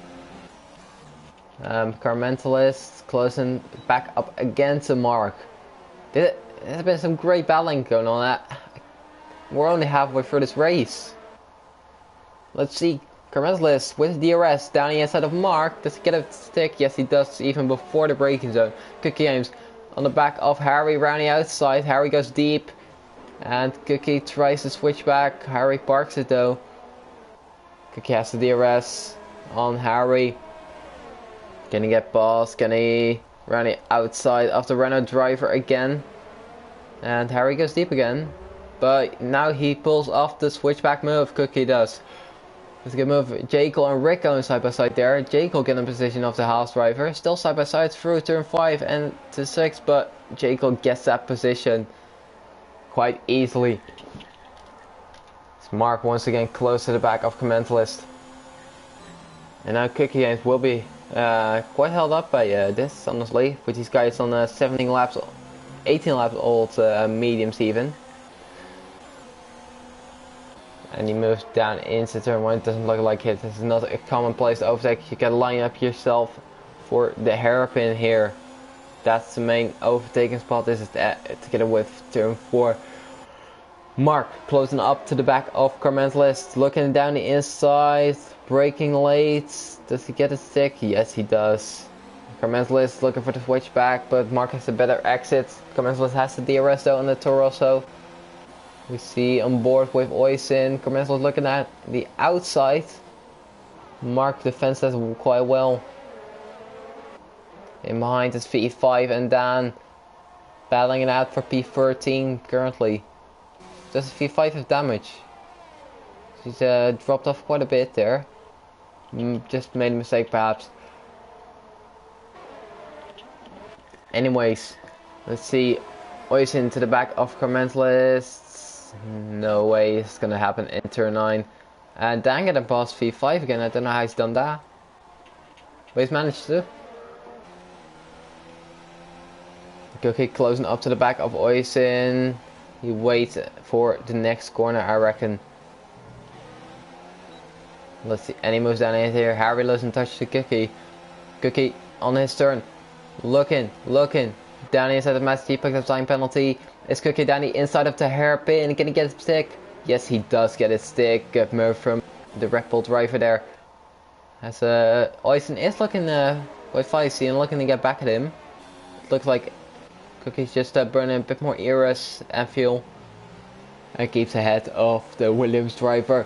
Carmentalist closing back up again to Mark. There's been some great battling going on. We're only halfway through this race. Let's see. Carmentelis with DRS down the inside of Mark. Does he get a stick? Yes, he does, even before the braking zone. Cookie aims on the back of Harry around the outside. Harry goes deep. And Cookie tries to switch back. Harry parks it though. Cookie has the DRS on Harry. Can he get past? Can he run it outside of the Renault driver again? And Harry goes deep again. But now he pulls off the switchback move. Cookie does. It's a good move. Jekyll and Rick going side by side there. Jekyll getting in position of the Haas driver. Still side by side through turn 5 and to 6. But Jekyll gets that position quite easily. It's Mark once again close to the back of Commentalist. And now Cookie Games will be quite held up by this, honestly, with these guys on 17 laps, 18 laps old mediums even. And he moves down into turn 1. It doesn't look like it. This is not a common place to overtake. You can line up yourself for the hairpin here. That's the main overtaking spot. This is to get away with turn 4. Mark closing up to the back of Carmentalist, looking down the inside, braking late. Does he get a stick? Yes, he does. Carmentalist looking for the switchback, but Mark has a better exit. Carmentalist has the DRS though on the Torosso. We see on board with Oysen. Carmentalist looking at the outside. Mark defends that quite well. In behind is P5 and Dan battling it out for P13 currently. Does V5 have damage? She's dropped off quite a bit there. Just made a mistake perhaps. Anyways, let's see. Oysen to the back of Carmentalist. No way it's gonna happen in turn 9. And Dan getting past V5 again. I don't know how he's done that, but he's managed to. Cookie closing up to the back of Oysen. He waits for the next corner, I reckon. Let's see, and he moves down in here. Harry doesn't touch the Cookie. Cookie on his turn. Looking. Down the inside of Master T picks up time penalty. Is Cookie down the inside of the hairpin? Can he get his stick? Yes, he does get his stick. Good move from the Red Bull driver there. As Oysen is looking quite feisty and looking to get back at him. It looks like Cookie's just burning a bit more ERS and fuel. And keeps ahead of the Williams driver.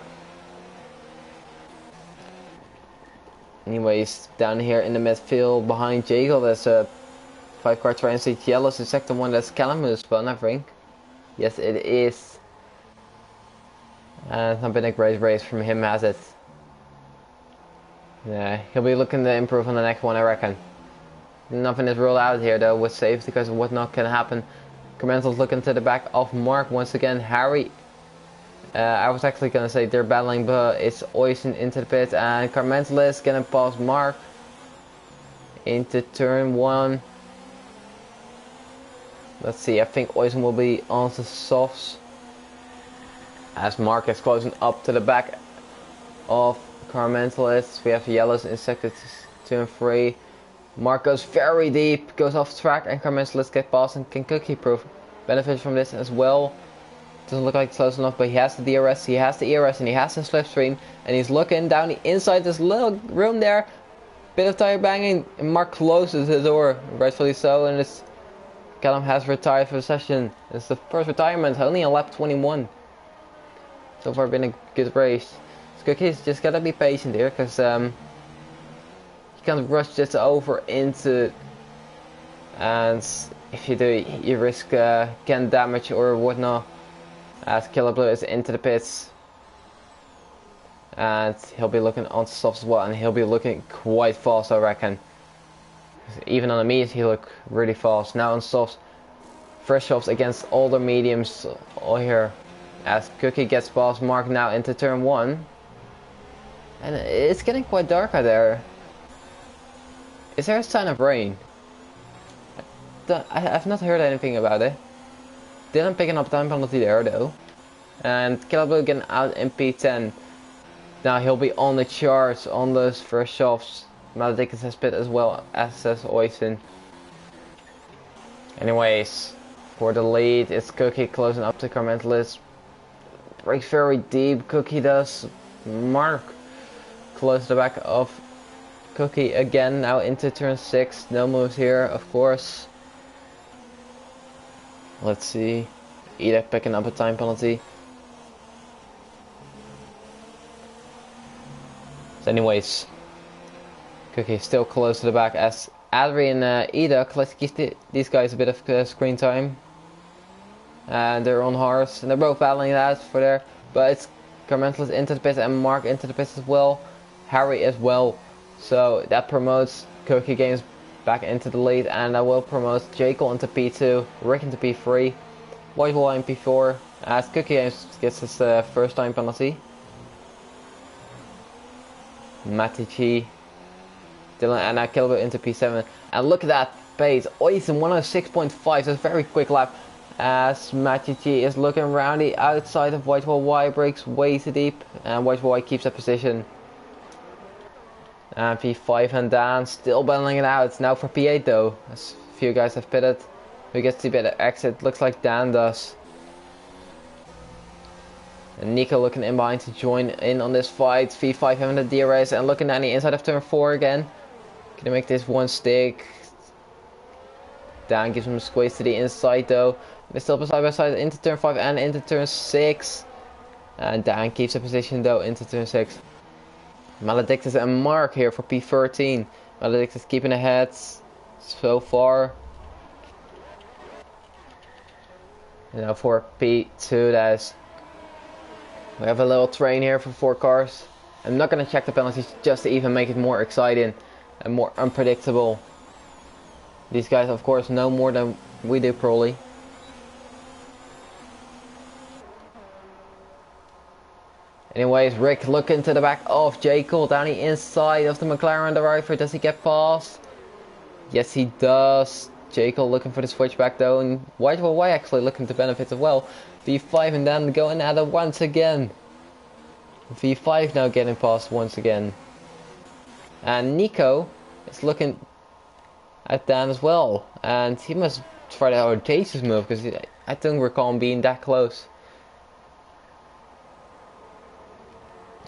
Anyways, down here in the midfield behind Jekyll, there's a 5-car Transit Yellow. The second one, that's Callum spun, I think. Yes, it is. And it's not been a great race from him, has it? Yeah, he'll be looking to improve on the next one, I reckon. Nothing is ruled out here though with safety because of what not can happen. Carmental's looking to the back of Mark once again. Harry, I was actually gonna say they're battling, but it's Oysen into the pit and Carmental is gonna pass Mark into turn 1. Let's see, I think Oysen will be on the softs as Mark is closing up to the back of Carmentalist. We have yellows in sectors 2 and 3. Mark goes very deep, goes off track, and Carmentalist gets past and can Cookie proof. Benefits from this as well. Doesn't look like it's close enough, but he has the DRS, he has the ERS, and he has the slipstream, and he's looking down the inside this little room there. Bit of tire banging, and Mark closes the door, rightfully so, and it's Callum has retired for the session. It's the first retirement, only on lap 21. So far been a good race. So Cookie's just gotta be patient here, because you can't rush this over into, and if you do, you risk can damage or whatnot. As Killer Blue is into the pits, and he'll be looking on softs as well, and he'll be looking quite fast, I reckon. Even on the mediums he look really fast. Now on softs, fresh softs against older mediums all here. As Cookie gets past Mark now into turn 1, and it's getting quite dark out there. Is there a sign of rain? I've not heard anything about it. Didn't picking up time penalty there though. And Killer Blue getting out in P10. Now he'll be on the charts on those first shafts. Maledicus has pit as well as says Oysen. Anyways, For the lead, it's Cookie closing up to Carmentalist. Breaks very deep, Cookie does. Mark close the back of Cookie again, now into turn 6. No moves here, of course. Let's see. Ida picking up a time penalty. So anyways, Cookie still close to the back as Adri and Ida. Let's give these guys a bit of screen time. And they're on horse, and they're both battling that for there. But it's Carmentalist into the pits and Mark into the pits as well. Harry as well. So that promotes Cookie Games back into the lead, and that will promote Jekyll into P2, Rick into P3, White Wall in P4, as Cookie Games gets his first time penalty. Matty G, Dylan and Kilbert into P7, and look at that pace, Oysen 106.5, so it's a very quick lap, as Matty G is looking around the outside of White Wall Y, breaks way too deep, and White Wall Y keeps that position. And P5 and Dan still battling it out. It's now for P8 though, as a few guys have pitted. Who gets the better exit? Looks like Dan does. And Nico looking in behind to join in on this fight. V5 having the DRS and looking down the inside of turn 4 again. Can he make this one stick? Dan gives him a squeeze to the inside though. They're still side by side into turn 5 and into turn 6. And Dan keeps the position though into turn 6. Maledictus and Mark here for P13. Maledictus keeping ahead so far. And now for P2, that is. We have a little train here for 4 cars. I'm not going to check the penalties just to even make it more exciting and more unpredictable. These guys, of course, know more than we do, probably. Anyways, Rick looking to the back of J. Cole down the inside of the McLaren driver. Does he get past? Yes, he does. J. Cole looking for the switchback though, and White Wall Y actually looking to benefit as well. V5 and then going at it once again. V5 now getting past once again. And Nico is looking at Dan as well. And he must try the audacious move, because I don't recall him being that close.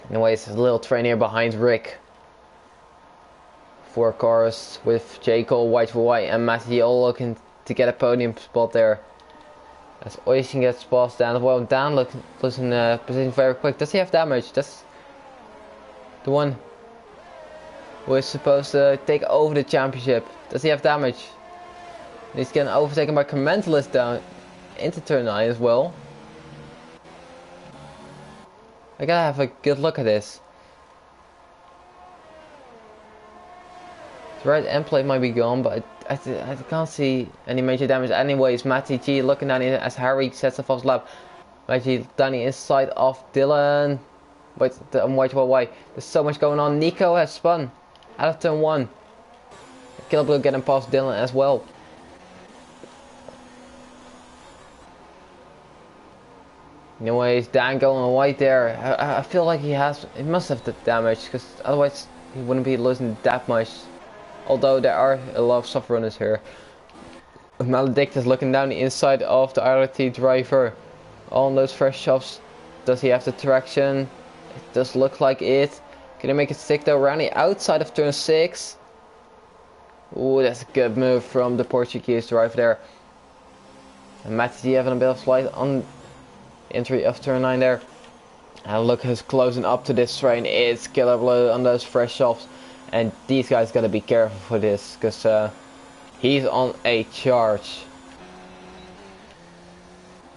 Anyways, a little train here behind Rick. 4 cars with J. Cole, White Wall Y and Matty all looking to get a podium spot there. As Oysen gets past Dan as well. Dan looks in position very quick. Does he have damage? That's the one who is supposed to take over the championship. Does he have damage? He's getting overtaken by Commentalist down into turn 9 as well. I gotta have a good look at this. The right end plate might be gone, but I can't see any major damage. Anyways, Matty G looking down here as Harry sets a false lap. Matty G down the inside of Dylan. Wait, White Wall Y. There's so much going on. Nico has spun out of turn 1. Killblue getting past Dylan as well. Anyways, Dan going white there. I feel like he must have the damage, because otherwise he wouldn't be losing that much. Although there are a lot of soft runners here. Maledictus looking down the inside of the RT driver. On those fresh shops. Does he have the traction? It does look like it. Can he make it stick though around the outside of turn 6? Ooh, that's a good move from the Portuguese driver there. And Matty G having a bit of slide on entry of turn 9 there. And look who's closing up to this train. It's Killer Blue on those fresh shops. And these guys gotta be careful for this, because he's on a charge.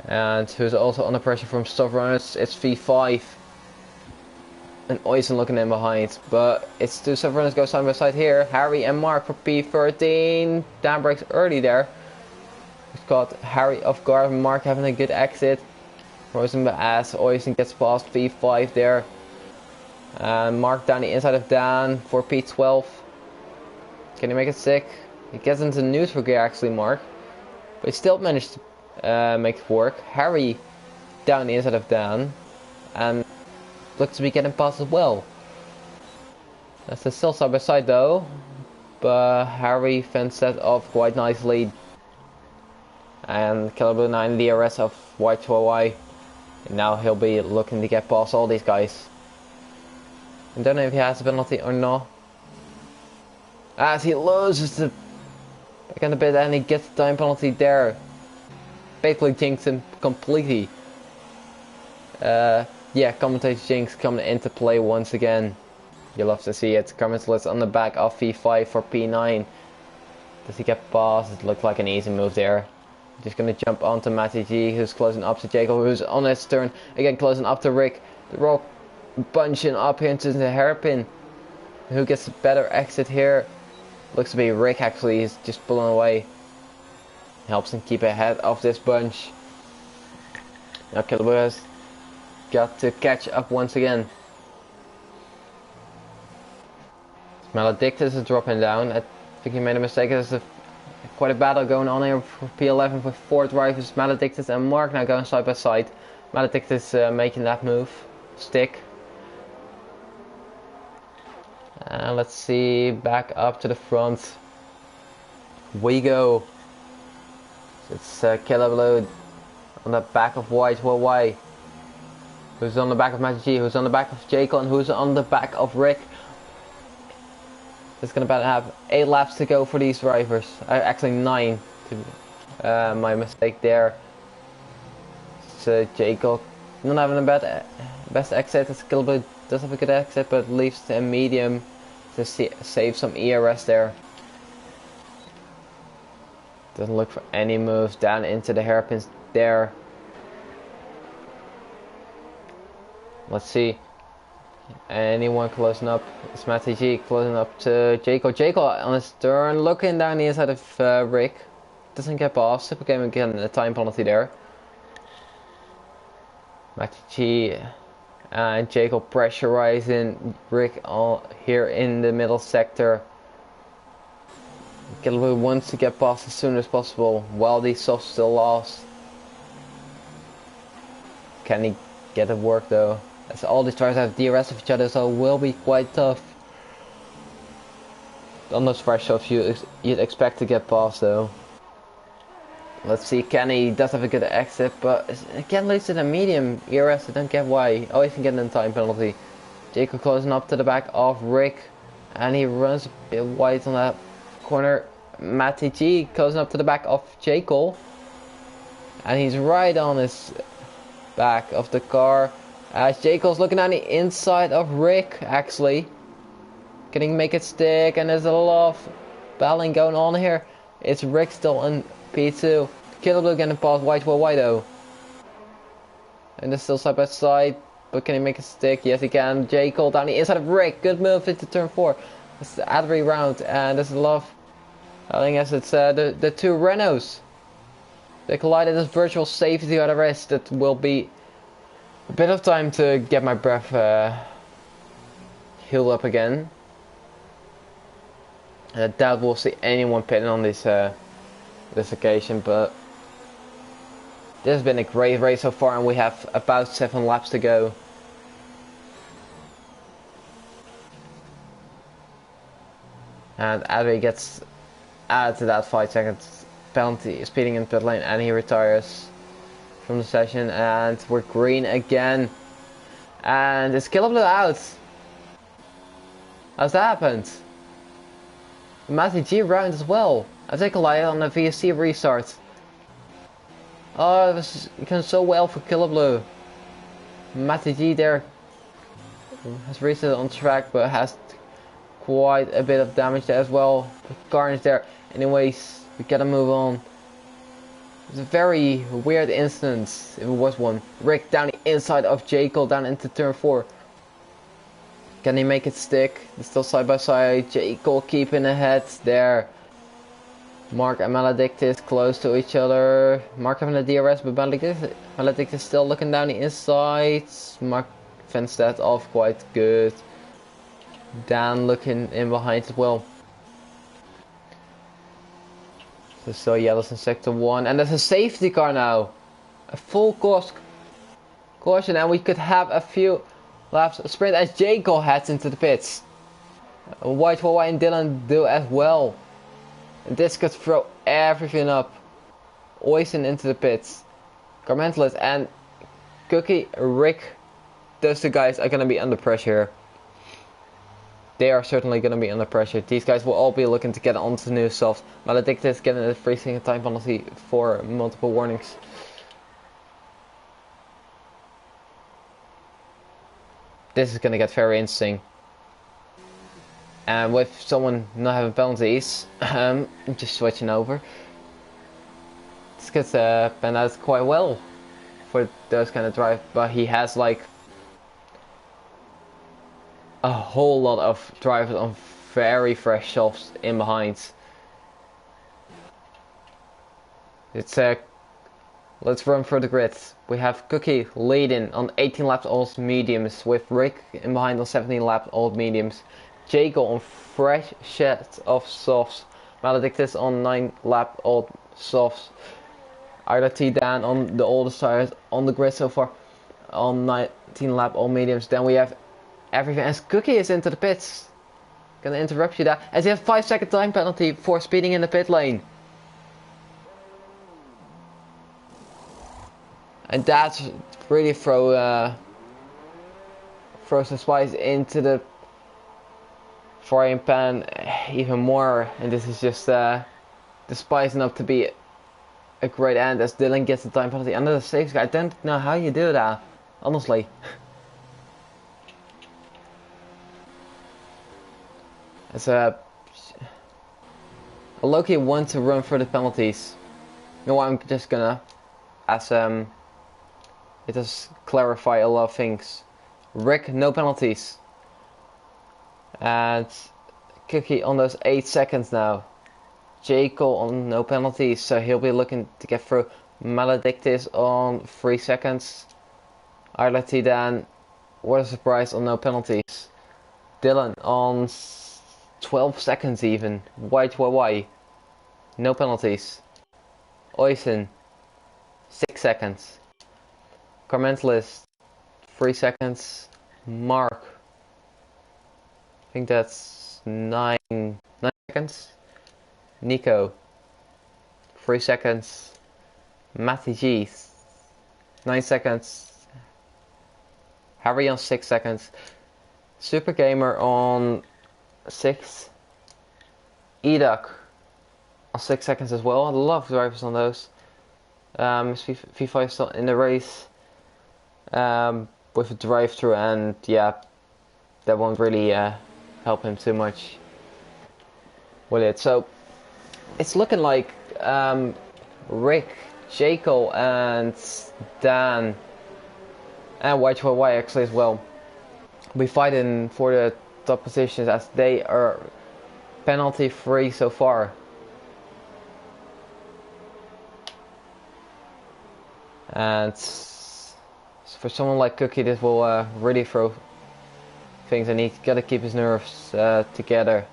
And who's also under pressure from soft runners, it's V5. And Oysen looking in behind. But it's 2 soft runners go side by side here. Harry and Mark for P13. Dan breaks early there. He's got Harry off guard. Mark having a good exit. Frozen as Oysen gets past V5 there. And Mark down the inside of Dan for P12. Can he make it sick? He gets into neutral gear actually, Mark. But he still managed to make it work. Harry down the inside of Dan. And looks to be getting past as well. That's still side by side though. But Harry fenced that off quite nicely. and Caleb Blue 9 DRS of White to Y. And now he'll be looking to get past all these guys. I don't know if he has a penalty or not. As he loses the back end a bit and he gets the time penalty there. Basically jinxed him completely. Yeah, commentator jinx coming into play once again. You love to see it. Carmen's on the back of V5 for P9. Does he get past? It looked like an easy move there. Just gonna jump onto Matty G, who's closing up to Jacob, who's on his turn. Again, closing up to Rick. They're all bunching up here into the hairpin. Who gets a better exit here? Looks to be Rick actually. He's just pulling away. Helps him keep ahead of this bunch. Now Caleb has got to catch up once again. Maledictus is dropping down. I think he made a mistake. There's quite a battle going on here for P11 with 4 drivers. Maledictus and Mark now going side by side. Maledictus making that move. Stick. And let's see, back up to the front. We go. It's Caleb Blue on the back of White to Y. Who's on the back of Magic G, who's on the back of Jacob, and who's on the back of Rick. It's going to have 8 laps to go for these drivers. Actually 9. My mistake there. It's Jacob not having a best exit. It's Caleb Blue does have a good exit, but leaves a medium to save some ERS there. Doesn't look for any moves down into the hairpins there. Let's see. Anyone closing up? It's Matty G closing up to Jacob. Jacob on his turn, looking down the inside of Rick. Doesn't get past. Super game again, a time penalty there. Matty G and Jacob pressurizing Rick here in the middle sector. Caleb wants to get past as soon as possible while these softs still lost. Can he get it work though? As all these drivers have DRS of each other, so it will be quite tough. On those fresh softs you'd expect to get past though. Let's see, Kenny does have a good exit, but again leads to the medium ERS. I don't get why. Oh, he can get a time penalty. Jacob closing up to the back of Rick, and he runs a bit wide on that corner. Matty G closing up to the back of Jacob, and he's right on his back of the car. As Jacob's looking on the inside of Rick, actually. Can he make it stick? And there's a lot of battling going on here. It's Rick still in P2. Caleb Blue getting past White to Y though. And they're still side by side. But can he make it stick? Yes he can. Jacob down the inside of Rick. Good move into turn 4. It's the Advery round. And there's a lot of, I guess it's the 2 Renaults. They collided. This virtual safety out of rest. That will be a bit of time to get my breath healed up again. And I doubt we'll see anyone pitting on this occasion, but this has been a great race so far, and we have about 7 laps to go. And Adri gets added to that 5 seconds penalty, speeding in pit lane, and he retires from the session. And we're green again, and it's Caleb Blue out. How's that happened? Matty G round as well. I take a lie on the VSC restart. Oh, it was going so well for Caleb Blue. Matty G there has restarted on track, but has quite a bit of damage there as well. Carnage there. Anyways, we gotta move on. It's a very weird instance, if it was one. Rick down the inside of Jacob down into turn 4. Can he make it stick? They're still side by side. Jacob keeping ahead there. Mark and Maledictus close to each other. Mark having a DRS, but Maledictus still looking down the inside. Mark fenced that off quite good. Dan looking in behind as well. There's still yellows in sector 1, and there's a safety car now. A full caution, and we could have a few laps sprint as Jacob heads into the pits. White and Dylan do as well. And this could throw everything up. Oisin into the pits. Garmentalist and Cookie, Rick, those two guys are going to be under pressure. They are certainly going to be under pressure. These guys will all be looking to get onto new softs. Maledictus getting a free single time penalty for multiple warnings. This is going to get very interesting. And with someone not having penalties, just switching over. This gets panned out quite well for those kind of drive, but he has like a whole lot of drivers on very fresh softs in behind. It's let's run through the grid. We have Cookie leading on 18 laps old mediums, with Rick in behind on 17 laps old mediums. Jago on fresh sets of softs. Maledictus on 9 lap old softs. IRT Dan on the oldest tires on the grid so far on 19 lap old mediums. Then we have everything as Cookie is into the pits. Gonna interrupt you there as he has 5-second time penalty for speeding in the pit lane. And that's really throw some spice into the frying pan even more. And this is just the spicing up to be a great end as Dylan gets the time penalty under the safety car. I don't know how you do that, honestly. It's a Loki wants to run for the penalties. You know what, I'm just gonna, as it does clarify a lot of things. Rick, no penalties. And Cookie on those 8 seconds now. Jacob on no penalties, so he'll be looking to get through. Maledictus on 3 seconds. ILT Dan, what a surprise, on no penalties. Dylan on 12 seconds even. Why? No penalties. Oisin, 6 seconds. Carmentalist, 3 seconds. Mark, I think that's 9 seconds. Nico, 3 seconds. Matty G, 9 seconds. Harry on 6 seconds. Super Gamer on 6. Eduk on 6 seconds as well. I love drivers on those. FIFA is still in the race with a drive-through, and yeah, that won't really help him too much with it. So it's looking like Rick, Jaco, and Dan, and YY actually as well, will be fighting for the top positions as they are penalty free so far. And for someone like Cookie, this will really throw things, and he's got to keep his nerves together.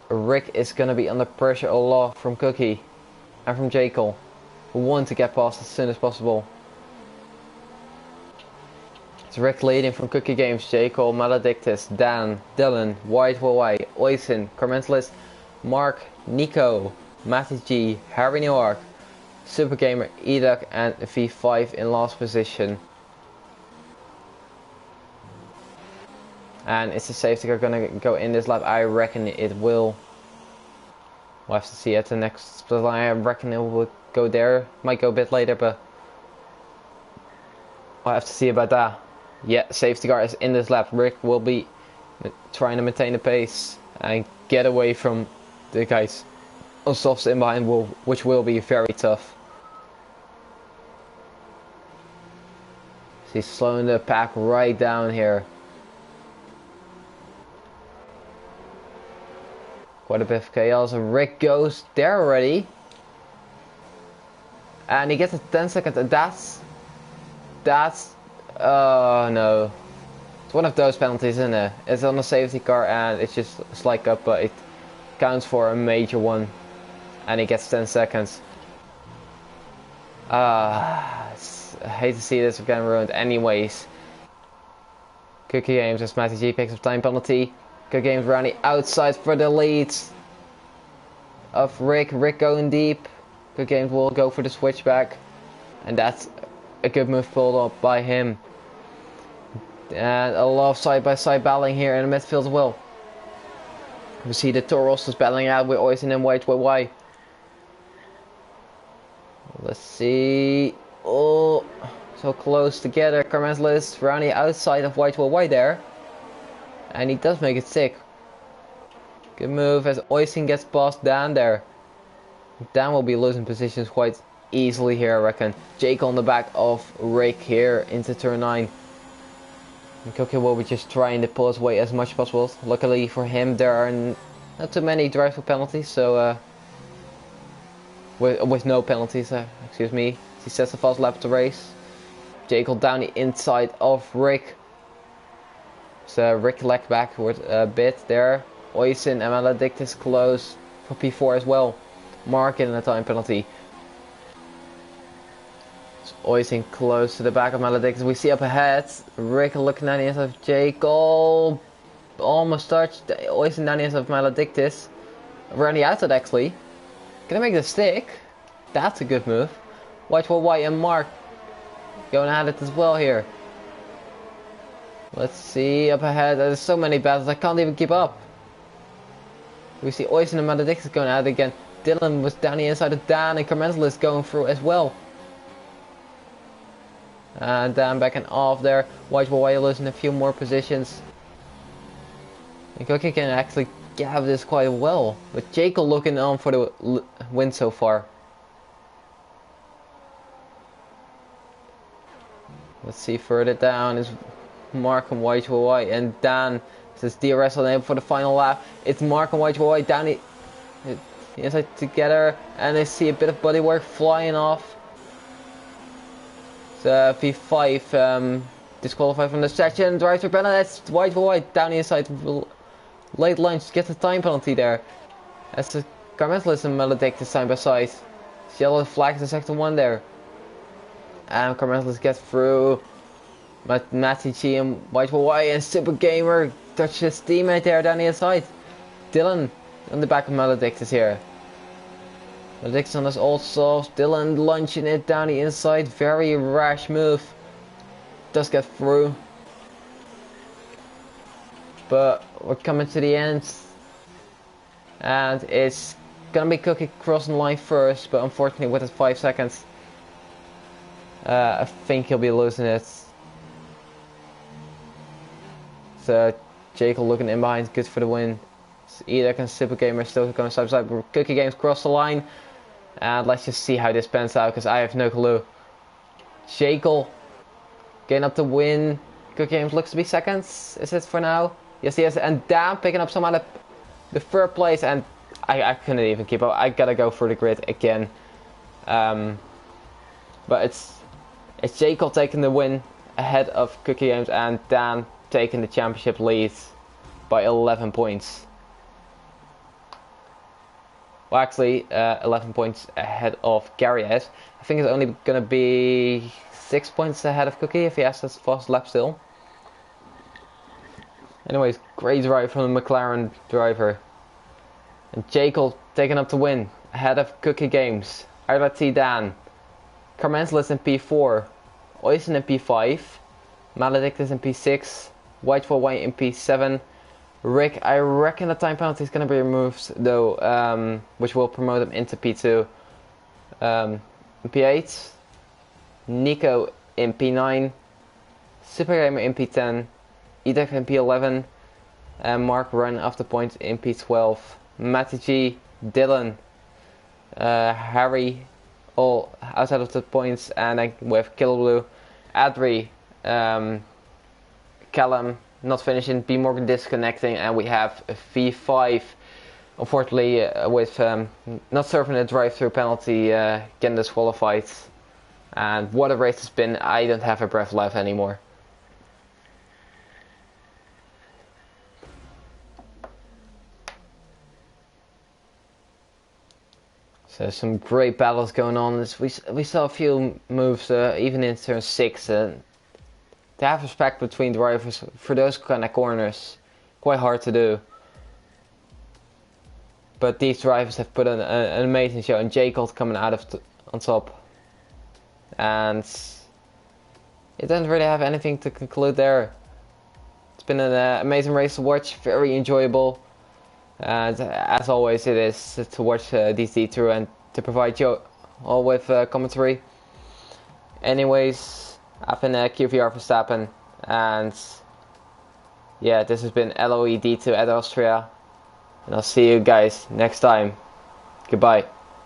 Rick is going to be under pressure a lot from Cookie and from Jacob, who want to get past as soon as possible. It's Rick leading from Cookie Games, Jacob, Maledictus, Dan, Dylan, YY, Oisin, Carmentalist, Mark, Nico, Matty G, Harry Newark, Super Gamer, Eduk, and V5 in last position. And is the safety car gonna go in this lap? I reckon it will. We'll have to see at the next split line. I reckon it will go there. Might go a bit later, but we'll have to see about that. Yeah, safety car is in this lap. Rick will be trying to maintain the pace and get away from the guys on softs in behind, which will be very tough. So he's slowing the pack right down here. Quite a bit of chaos. Rick goes there already. And he gets a 10 seconds, and that's oh no. It's one of those penalties, isn't it? It's on a safety car and it's just a slight up, but it counts for a major one. And he gets 10 seconds. I hate to see this again ruined anyways. Cookie Games as Matty G picks up time penalty. Cookie Games around the outside for the lead. of Rick. Rick going deep. Good Games will go for the switchback. And that's a good move pulled up by him. And a lot of side-by-side battling here in the midfield as well. We see the Toros's battling out with Oysen and YYY. Let's see. Oh, so close together. Carmenzlis around the outside of YYY there. And he does make it sick. Good move as Oysen gets bossed down there. Dan will be losing positions quite easily here, I reckon. Jake on the back of Rick here into turn 9. And Cookie will be just trying to pull his weight as much as possible. Luckily for him, there are not too many drive-through penalties, so with no penalties, excuse me. He sets a fast lap to race. Jekyll down the inside of Rick. So Rick lagged backward a bit there. Oysen and Maledictus close for P4 as well. Mark in a time penalty. So Oysen close to the back of Maledictus. We see up ahead. Rick looking down the inside of Jekyll. Almost touched. Oysen down the inside of Maledictus. Around the outside actually. Gonna make the stick. That's a good move. White for White and Mark going at it as well here. Let's see up ahead. There's so many battles I can't even keep up. We see Oysen and Maledictus going at it again. Dylan was down the inside of Dan and Carmenzlis going through as well. And Dan back and off there. White for White losing a few more positions. And Cookie can actually have this quite well. But Jekyll looking on for the win so far. Let's see further down is Mark and White for White, and Dan says DRS on him for the final lap. It's Mark and White for White down the inside together, and I see a bit of bodywork flying off. So V5 disqualified from the section. Drive through penalty. That's White for White down the inside. Late lunch gets a time penalty there. That's the Carmenzlis and Maledictus side by side. Yellow flag is the second one there. And Carmenzlis gets through. Matty G and White for White and Super Gamer touch his teammate there down the inside. Dylan on the back of Maledictus here. Maledictus on his old soft. Dylan launching it down the inside. Very rash move. Does get through. But we're coming to the end. And it's gonna be Cookie crossing the line first, but unfortunately with his 5 seconds. I think he'll be losing it. So Jekyll looking in behind, good for the win. So either can Super Gamer still going side by side, but Cookie Games cross the line. And let's just see how this pans out, because I have no clue. Jekyll getting up to win. Cookie Games looks to be seconds. Is it for now? Yes, he is. And Dan picking up some out of the third place, and I couldn't even keep up. I gotta go for the grid again. But it's Jekyll taking the win ahead of Cookie Games, and Dan taking the championship lead by 11 points. Well, actually, 11 points ahead of Gary is. I think it's only going to be 6 points ahead of Cookie if he has his fast lap still. Anyways, great drive from the McLaren driver. And Jekyll taking up to win ahead of Cookie Games. RT Dan. Carmenzlis in P4. Oysen in P5. Maledictus in P6. White for White in P7. Rick, I reckon the time penalty is going to be removed though, which will promote him into P2. In P8. Nico in P9. Super Gamer in P10. Edek in P11. And Mark run off the point in P12. Matty G, Dylan, Harry, all outside of the points, and then with Killblue, Adri, Callum not finishing, B Morgan disconnecting, and we have a V5, unfortunately with not serving a drive-through penalty, getting disqualified. And what a race it's been. I don't have a breath left anymore. So some great battles going on. We saw a few moves even in turn 6. To have respect between drivers for those kind of corners, quite hard to do. but these drivers have put an amazing show, and Jacob coming out on top. And it doesn't really have anything to conclude there. It's been an amazing race to watch, very enjoyable. And as always, it is to watch DC through and to provide you all with commentary. Anyways, I've been QVR Verstappen, and yeah, this has been LOED2 at Austria, and I'll see you guys next time. Goodbye.